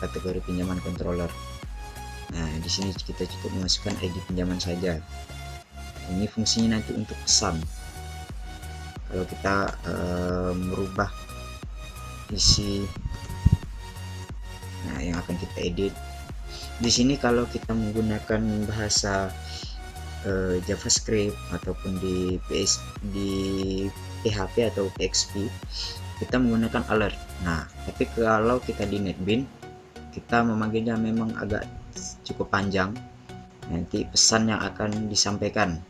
kategori pinjaman controller. Nah, di sini kita cukup memasukkan ID pinjaman saja. Ini fungsinya nanti untuk pesan. Kalau kita merubah isi, nah yang akan kita edit di sini, kalau kita menggunakan bahasa JavaScript ataupun di PHP atau PHP, kita menggunakan alert. Nah, tapi kalau kita di NetBeans, kita memanggilnya memang agak cukup panjang, nanti pesan yang akan disampaikan.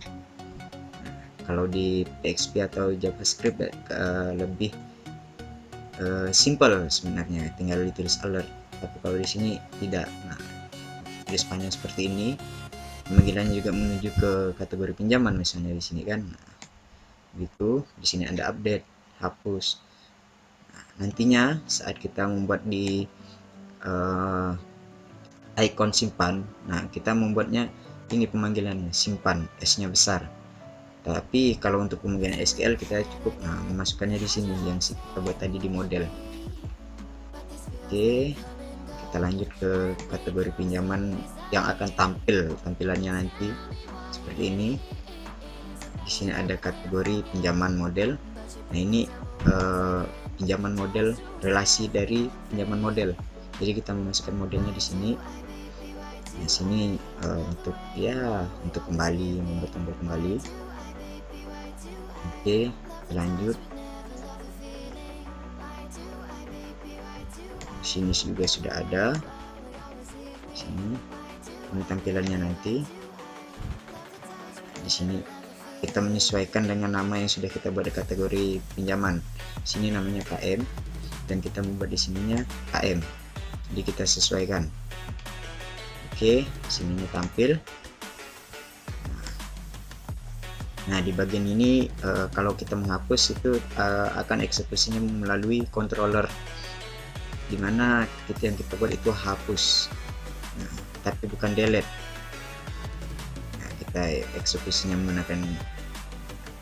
Kalau di PHP atau JavaScript lebih simple sebenarnya, tinggal ditulis alert. Tapi kalau di sini tidak. Nah, tulis panjang seperti ini. Pemanggilannya juga menuju ke kategori pinjaman misalnya di sini kan. Nah, gitu. Di sini ada update, hapus. Nah, nantinya saat kita membuat di icon simpan, nah kita membuatnya ini pemanggilannya simpan, S-nya besar. Tapi kalau untuk pemanggilan SQL kita cukup memasukkannya di sini yang kita buat tadi di model. Oke, kita lanjut ke kategori pinjaman yang akan tampil tampilannya nanti seperti ini. Di sini ada kategori pinjaman model. Nah, ini pinjaman model, relasi dari pinjaman model. Jadi kita memasukkan modelnya di sini. Di sini untuk kembali, membuat tombol kembali. Oke, lanjut. Sini juga sudah ada. Sini ini tampilannya nanti. Di sini kita menyesuaikan dengan nama yang sudah kita buat di kategori pinjaman. Sini namanya KM dan kita membuat di sininya KM. Jadi kita sesuaikan. Oke, sininya tampil. Nah, di bagian ini kalau kita menghapus itu akan eksekusinya melalui controller, dimana yang kita buat itu hapus, nah, tapi bukan delete. Nah, kita eksekusinya menggunakan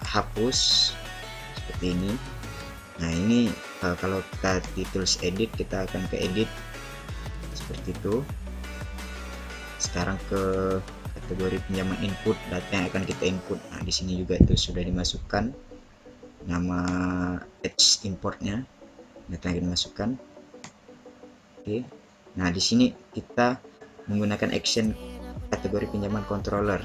hapus seperti ini. Nah ini kalau kita di tools edit, kita akan ke edit seperti itu. Sekarang ke kategori pinjaman input, data yang akan kita input. Nah di sini juga itu sudah dimasukkan nama batch importnya, data yang dimasukkan. Oke. Nah di sini kita menggunakan action kategori pinjaman controller.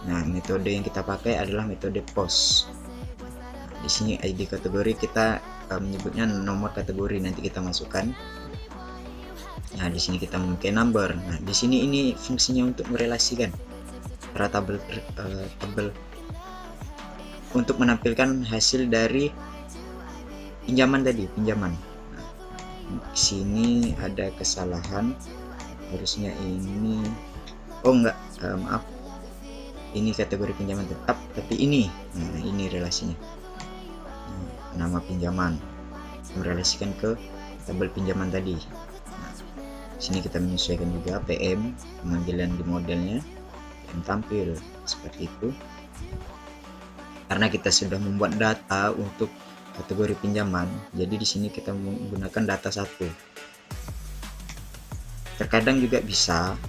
Nah metode yang kita pakai adalah metode post. Di sini ID kategori kita menyebutnya nomor kategori, nanti kita masukkan. Nah di sini kita memakai number. Nah di sini ini fungsinya untuk merelasikan antara tabel untuk menampilkan hasil dari pinjaman tadi, pinjaman. Nah, di sini ada kesalahan, harusnya ini enggak, maaf, ini kategori pinjaman tetap, tapi ini, nah ini relasinya, nama pinjaman merelasikan ke tabel pinjaman tadi. Nah, sini kita menyesuaikan juga PM, pemanggilan di modelnya, dan tampil seperti itu. Karena kita sudah membuat data untuk kategori pinjaman, jadi di sini kita menggunakan data satu. Terkadang juga bisa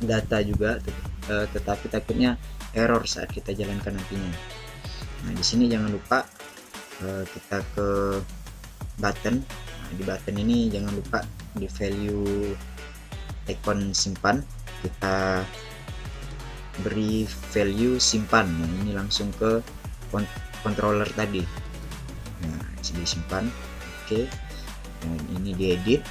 data juga, tetapi takutnya error saat kita jalankan nantinya. Nah di sini jangan lupa kita ke button. Nah, di button ini jangan lupa di value icon simpan, kita beri value simpan. Nah ini langsung ke controller tadi. Nah sini simpan. Oke. Dan ini diedit,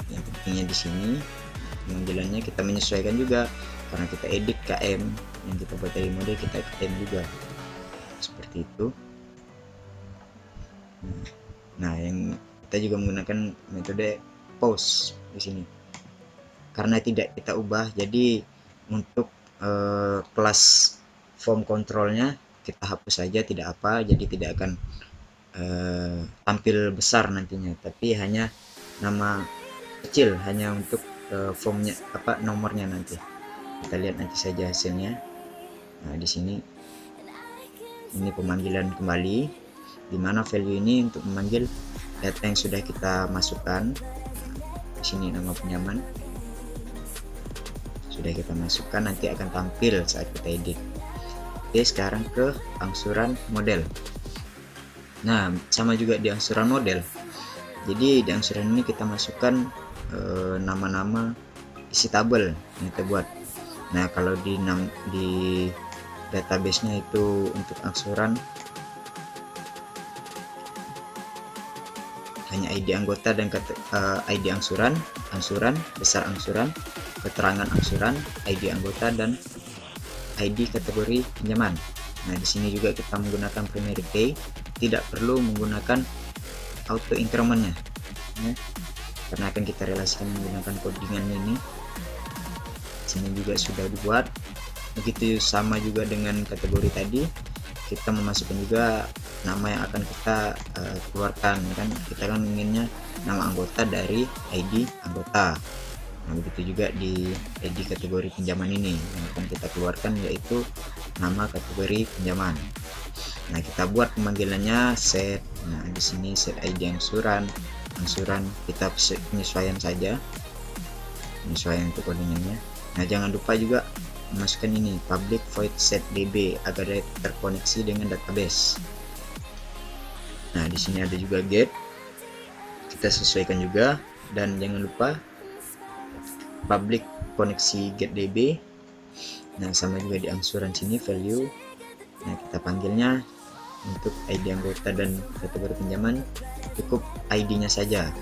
yang pentingnya di sini pemanggilannya kita menyesuaikan juga, karena kita edit KM yang kita buat dari model, kita KM juga seperti itu. Nah yang kita juga menggunakan metode pause di sini karena tidak kita ubah, jadi untuk kelas form controlnya kita hapus saja, tidak apa, jadi tidak akan tampil besar nantinya, tapi hanya nama kecil, hanya untuk formnya nomornya nanti. Kita lihat nanti saja hasilnya. Nah di sini ini pemanggilan kembali, dimana value ini untuk memanggil data yang sudah kita masukkan. Di sini nama pinjaman sudah kita masukkan, nanti akan tampil saat kita edit. Oke, sekarang ke angsuran model. Nah sama juga di angsuran model, jadi di angsuran ini kita masukkan nama-nama isi tabel yang kita buat. Nah kalau di database-nya itu untuk angsuran hanya ID anggota dan ID angsuran, besar angsuran, keterangan angsuran, ID anggota, dan ID kategori pinjaman. Nah di sini juga kita menggunakan primary key, tidak perlu menggunakan auto incrementnya, ya, karena akan kita relasikan menggunakan codingan ini. Sini juga sudah dibuat. Begitu sama juga dengan kategori tadi, kita memasukkan juga nama yang akan kita keluarkan, kan kita kan inginnya nama anggota dari ID anggota. Nah begitu juga di ID kategori pinjaman ini yang akan kita keluarkan, yaitu nama kategori pinjaman. Nah kita buat pemanggilannya set. Nah di sini set ID angsuran kita penyesuaian saja, penyesuaian untuk codingannya. Nah jangan lupa juga memasukkan ini public void set db agar terkoneksi dengan database. Nah di sini ada juga get, kita sesuaikan juga, dan jangan lupa public koneksi get db. Nah sama juga di angsuran sini value, nah kita panggilnya untuk ID anggota dan kategori pinjaman cukup ID-nya saja.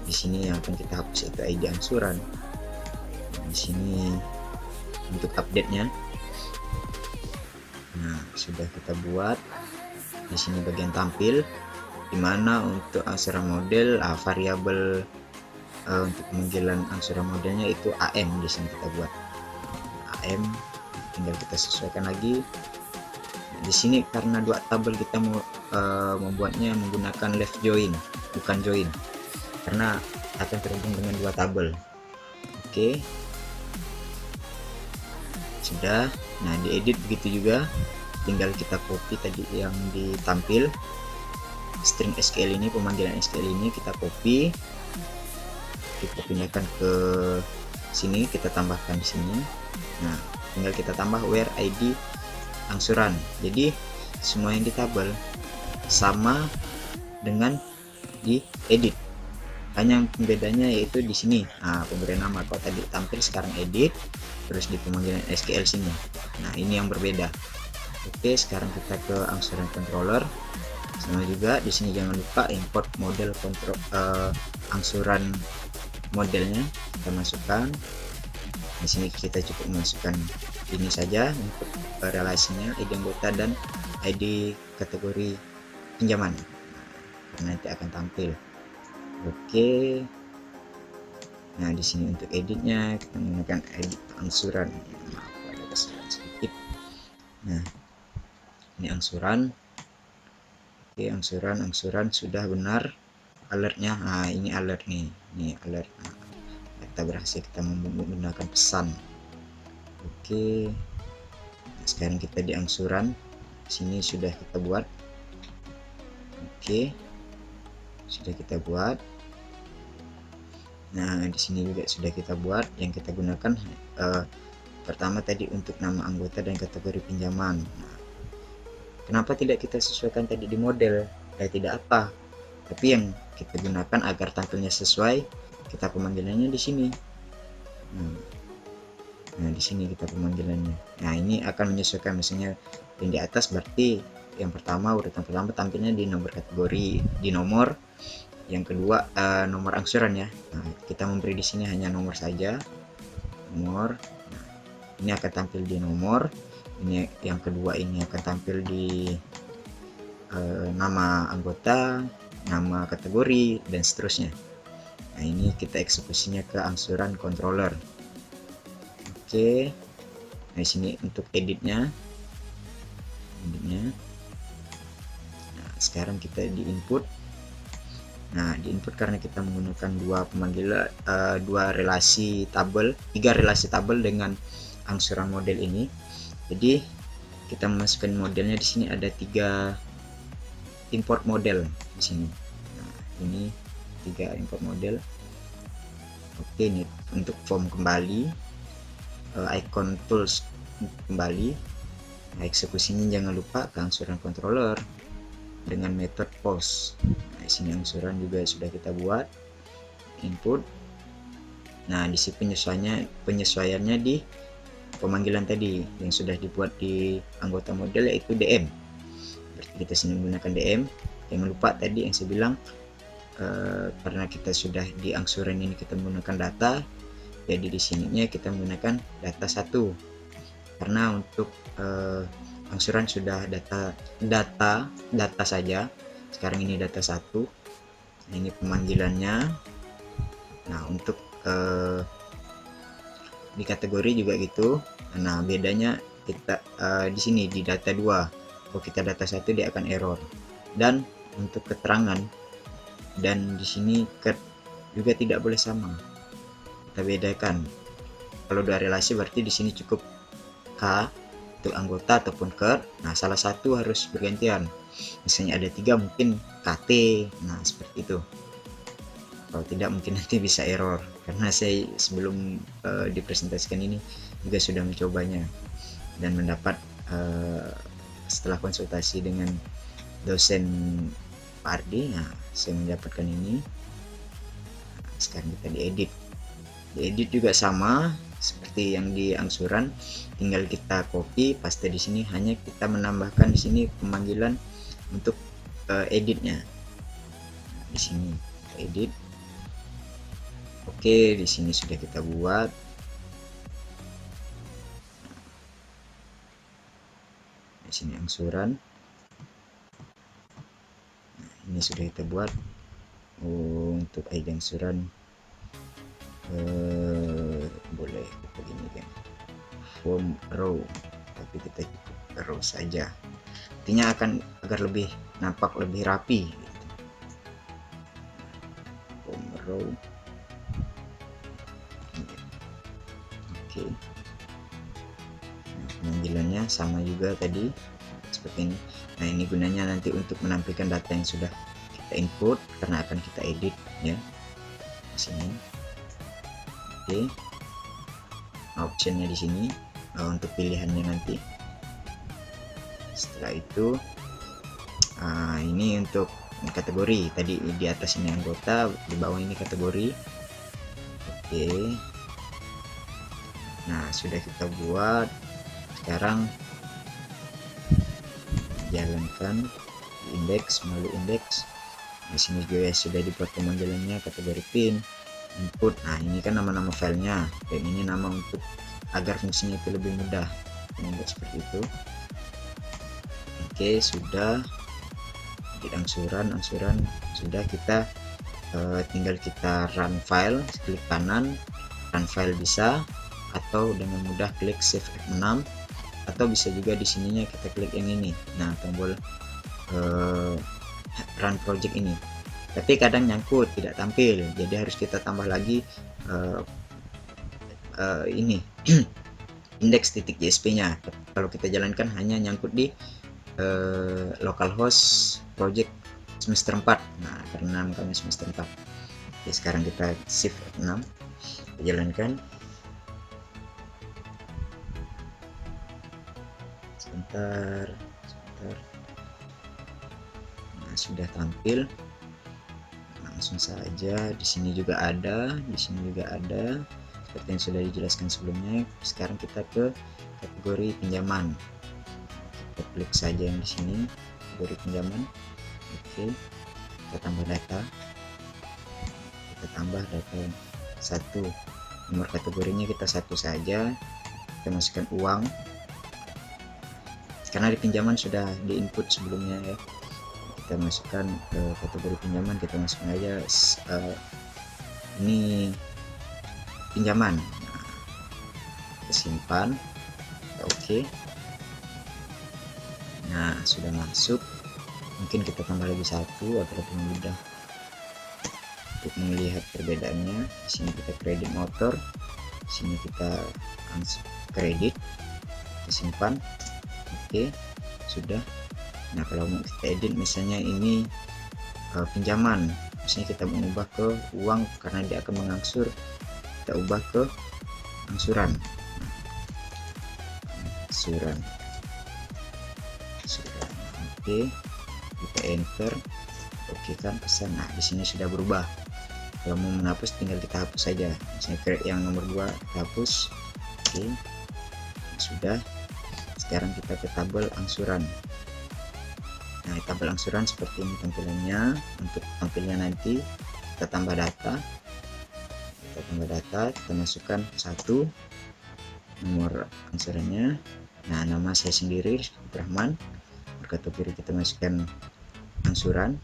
Di sini yang akan kita hapus itu ID angsuran. Di sini untuk update-nya. Nah, sudah kita buat. Di sini bagian tampil, dimana untuk angsuran model variabel untuk pemanggilan angsuran modelnya itu AM. Di sini kita buat AM, tinggal kita sesuaikan lagi. Di sini karena dua tabel kita mau membuatnya menggunakan left join, bukan join, karena akan terhubung dengan dua tabel. Oke. sudah. Nah, diedit begitu juga, tinggal kita copy tadi yang ditampil string SQL ini, pemanggilan SQL ini kita copy, kita pindahkan ke sini, kita tambahkan di sini. Nah, tinggal kita tambah where ID angsuran. Jadi semua yang di tabel sama dengan di edit, hanya pembedanya yaitu di sini. Nah, pemberian nama kalau tadi tampil sekarang edit, terus di pemanggilan SQL sini. Nah, ini yang berbeda. Oke, sekarang kita ke angsuran controller. Sama juga di sini jangan lupa import model kontrol angsuran modelnya kita masukkan. Di sini kita cukup masukkan ini saja untuk relasinya, ID anggota dan ID kategori pinjaman. Karena nanti akan tampil. Oke. Nah, di sini untuk editnya kita menggunakan edit angsuran. Maaf, ada kesalahan sedikit. Nah, ini angsuran. Oke, angsuran sudah benar alertnya. Nah, ini alert nih, ini alert. Nah, kita berhasil kita menggunakan pesan. Oke, nah, sekarang kita di angsuran sini sudah kita buat. Oke, sudah kita buat. Nah, di sini juga sudah kita buat. Yang kita gunakan pertama tadi untuk nama anggota dan kategori pinjaman. Nah, kenapa tidak kita sesuaikan tadi di model? Tidak apa, tapi yang kita gunakan agar tampilnya sesuai, kita pemanggilannya di sini. Nah, di sini kita pemanggilannya. Nah, ini akan menyesuaikan, misalnya yang di atas berarti yang pertama, urutan pertama tampilnya di nomor kategori, di nomor. Yang kedua nomor angsuran ya. Nah, kita memberi di sini hanya nomor saja, nomor. Nah, ini akan tampil di nomor. Ini yang kedua, ini akan tampil di nama anggota, nama kategori, dan seterusnya. Nah, ini kita eksekusinya ke angsuran controller. Oke, nah di sini untuk editnya. Nah, sekarang kita di input. Nah, di input karena kita menggunakan dua relasi tabel, 3 relasi tabel dengan angsuran model ini. Jadi kita memasukkan modelnya di sini, ada 3 import model di sini. Nah, ini 3 import model. Oke, ini untuk form kembali, icon tools kembali. Nah, eksekusinya jangan lupa ke angsuran controller dengan method post. Nah, di sini angsuran juga sudah kita buat, input. Nah, di sini penyesuaiannya di pemanggilan tadi yang sudah dibuat di anggota model, yaitu DM. Berarti kita sini menggunakan DM. Jangan lupa tadi yang saya bilang, karena kita sudah di angsuran ini kita menggunakan data, jadi di sininya kita menggunakan data 1. Karena untuk angsuran sudah data saja. Sekarang ini data 1. Nah, ini pemanggilannya. Nah, untuk di kategori juga gitu. Nah, bedanya kita di sini di data 2. Kalau kita data 1 dia akan error. Dan untuk keterangan dan di sini juga tidak boleh sama. Kita bedakan. Kalau 2 relasi berarti di sini cukup K untuk anggota ataupun ker. Nah, salah satu harus bergantian. Misalnya ada 3 mungkin KT. Nah, seperti itu. Kalau tidak mungkin nanti bisa error. Karena saya sebelum dipresentasikan ini juga sudah mencobanya dan mendapat setelah konsultasi dengan dosen Pak Ardi, nah, saya mendapatkan ini. Nah, sekarang kita diedit. Diedit juga sama seperti yang di angsuran, tinggal kita copy paste di sini, hanya kita menambahkan di sini pemanggilan untuk editnya. Di sini edit. Oke, di sini sudah kita buat. Di sini angsuran. Nah, ini sudah kita buat. Untuk ID angsuran boleh kita gini kan, form row, tapi kita row saja. Artinya akan agar lebih nampak lebih rapi gitu. Form row. Oke. sama juga tadi seperti ini. Nah, ini gunanya nanti untuk menampilkan data yang sudah kita input karena akan kita edit ya di sini. Oke, optionnya di sini untuk pilihannya nanti. Setelah itu ini untuk kategori, tadi di atas ini anggota, di bawah ini kategori. Oke, nah sudah kita buat. Sekarang jalankan indeks melalui indeks. Di sini juga sudah dibuat pemanggilannya, kategori pin, input. Nah, ini kan nama-nama filenya, dan ini nama untuk agar fungsinya itu lebih mudah membuat seperti itu. Oke, sudah di angsuran sudah, kita tinggal kita run file, klik kanan run file bisa, atau dengan mudah klik save F6, atau bisa juga di sininya kita klik yang ini, nah tombol run project ini. Tapi kadang nyangkut tidak tampil, jadi harus kita tambah lagi ini index.jsp nya. Kalau kita jalankan hanya nyangkut di localhost project semester 4. Nah, karena kami semester 4. Oke, sekarang kita shift F6, kita jalankan. Sebentar. Nah, sudah tampil. Langsung saja, di sini juga ada, di sini juga ada, seperti yang sudah dijelaskan sebelumnya. Sekarang kita ke kategori pinjaman. Kita klik saja yang di sini, kategori pinjaman. Oke, kita tambah data. Kita tambah data 1. Nomor kategorinya kita 1 saja. Kita masukkan uang. Karena di pinjaman sudah di input sebelumnya ya. Kita masukkan ke kategori pinjaman, kita masukkan aja ini pinjaman. Nah, kita simpan. Oke. Nah, sudah masuk. Mungkin kita tambah lagi 1 agar lebih mudah untuk melihat perbedaannya. Di sini kita kredit motor, di sini kita kredit, kita simpan. Oke, sudah. Nah, kalau mau kita edit misalnya ini pinjaman, misalnya kita mengubah ke uang karena dia akan mengangsur, kita ubah ke angsuran. Angsuran. Oke, kita enter. Oke kan, pesan. Nah, di sini sudah berubah. Kalau mau menghapus tinggal kita hapus saja. Misalnya create yang nomor 2 kita hapus. Oke, sudah. Sekarang kita ke tabel angsuran. Nah, tabel angsuran seperti ini tampilannya. Untuk tampilnya nanti kita tambah data. Kita masukkan 1 nomor angsurannya. Nah, nama saya sendiri Rahman. Kategori kita masukkan angsuran.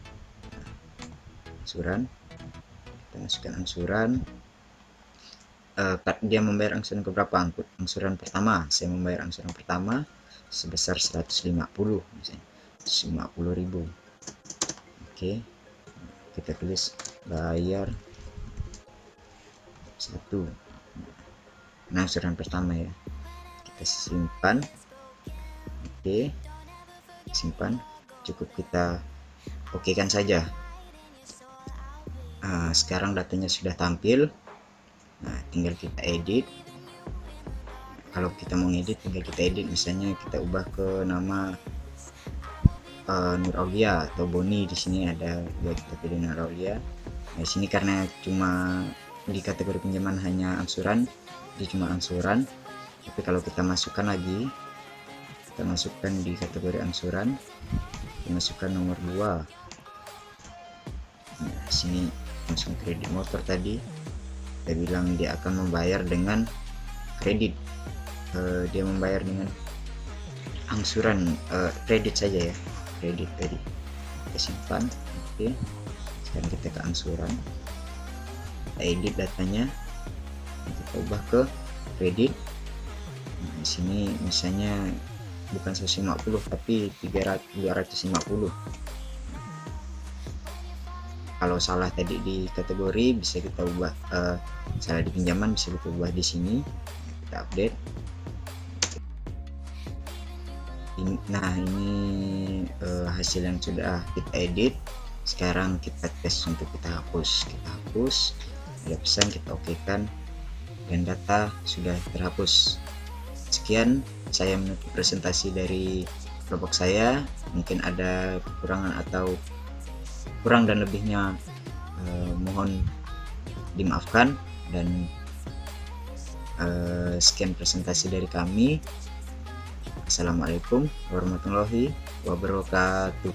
Kita masukkan angsuran. Dia membayar angsuran ke berapa? Angsuran pertama. Saya membayar angsuran pertama sebesar 150 misalnya. 150.000. Oke, kita tulis bayar 1. Nah, angsuran pertama ya, kita simpan. Oke, simpan, cukup kita oke kan saja. Sekarang datanya sudah tampil. Nah, tinggal kita edit. Kalau kita mau edit tinggal kita edit, misalnya kita ubah ke nama Nur Aulia atau Boni. Di sini ada juga, kita pilih Nur Aulia. Nah, di sini karena cuma di kategori pinjaman hanya angsuran, dia cuma angsuran. Tapi kalau kita masukkan lagi, kita masukkan di kategori angsuran, kita masukkan nomor 2. Nah, di sini langsung kredit motor tadi. Kita bilang dia akan membayar dengan kredit. Dia membayar dengan angsuran, kredit saja ya, kredit tadi. Kita simpan. Oke, sekarang kita ke angsuran, kita edit datanya, kita ubah ke kredit. Nah, di sini misalnya bukan 150 tapi 250. Kalau salah tadi di kategori bisa kita ubah, salah di pinjaman bisa kita ubah di sini. Kita update. Nah, ini hasil yang sudah kita edit. Sekarang kita tes untuk kita hapus. Ada pesan, kita oke kan, dan data sudah terhapus. Sekian, saya menutup presentasi dari kelompok saya. Mungkin ada kekurangan atau kurang dan lebihnya mohon dimaafkan, dan sekian presentasi dari kami. Assalamualaikum warahmatullahi wabarakatuh.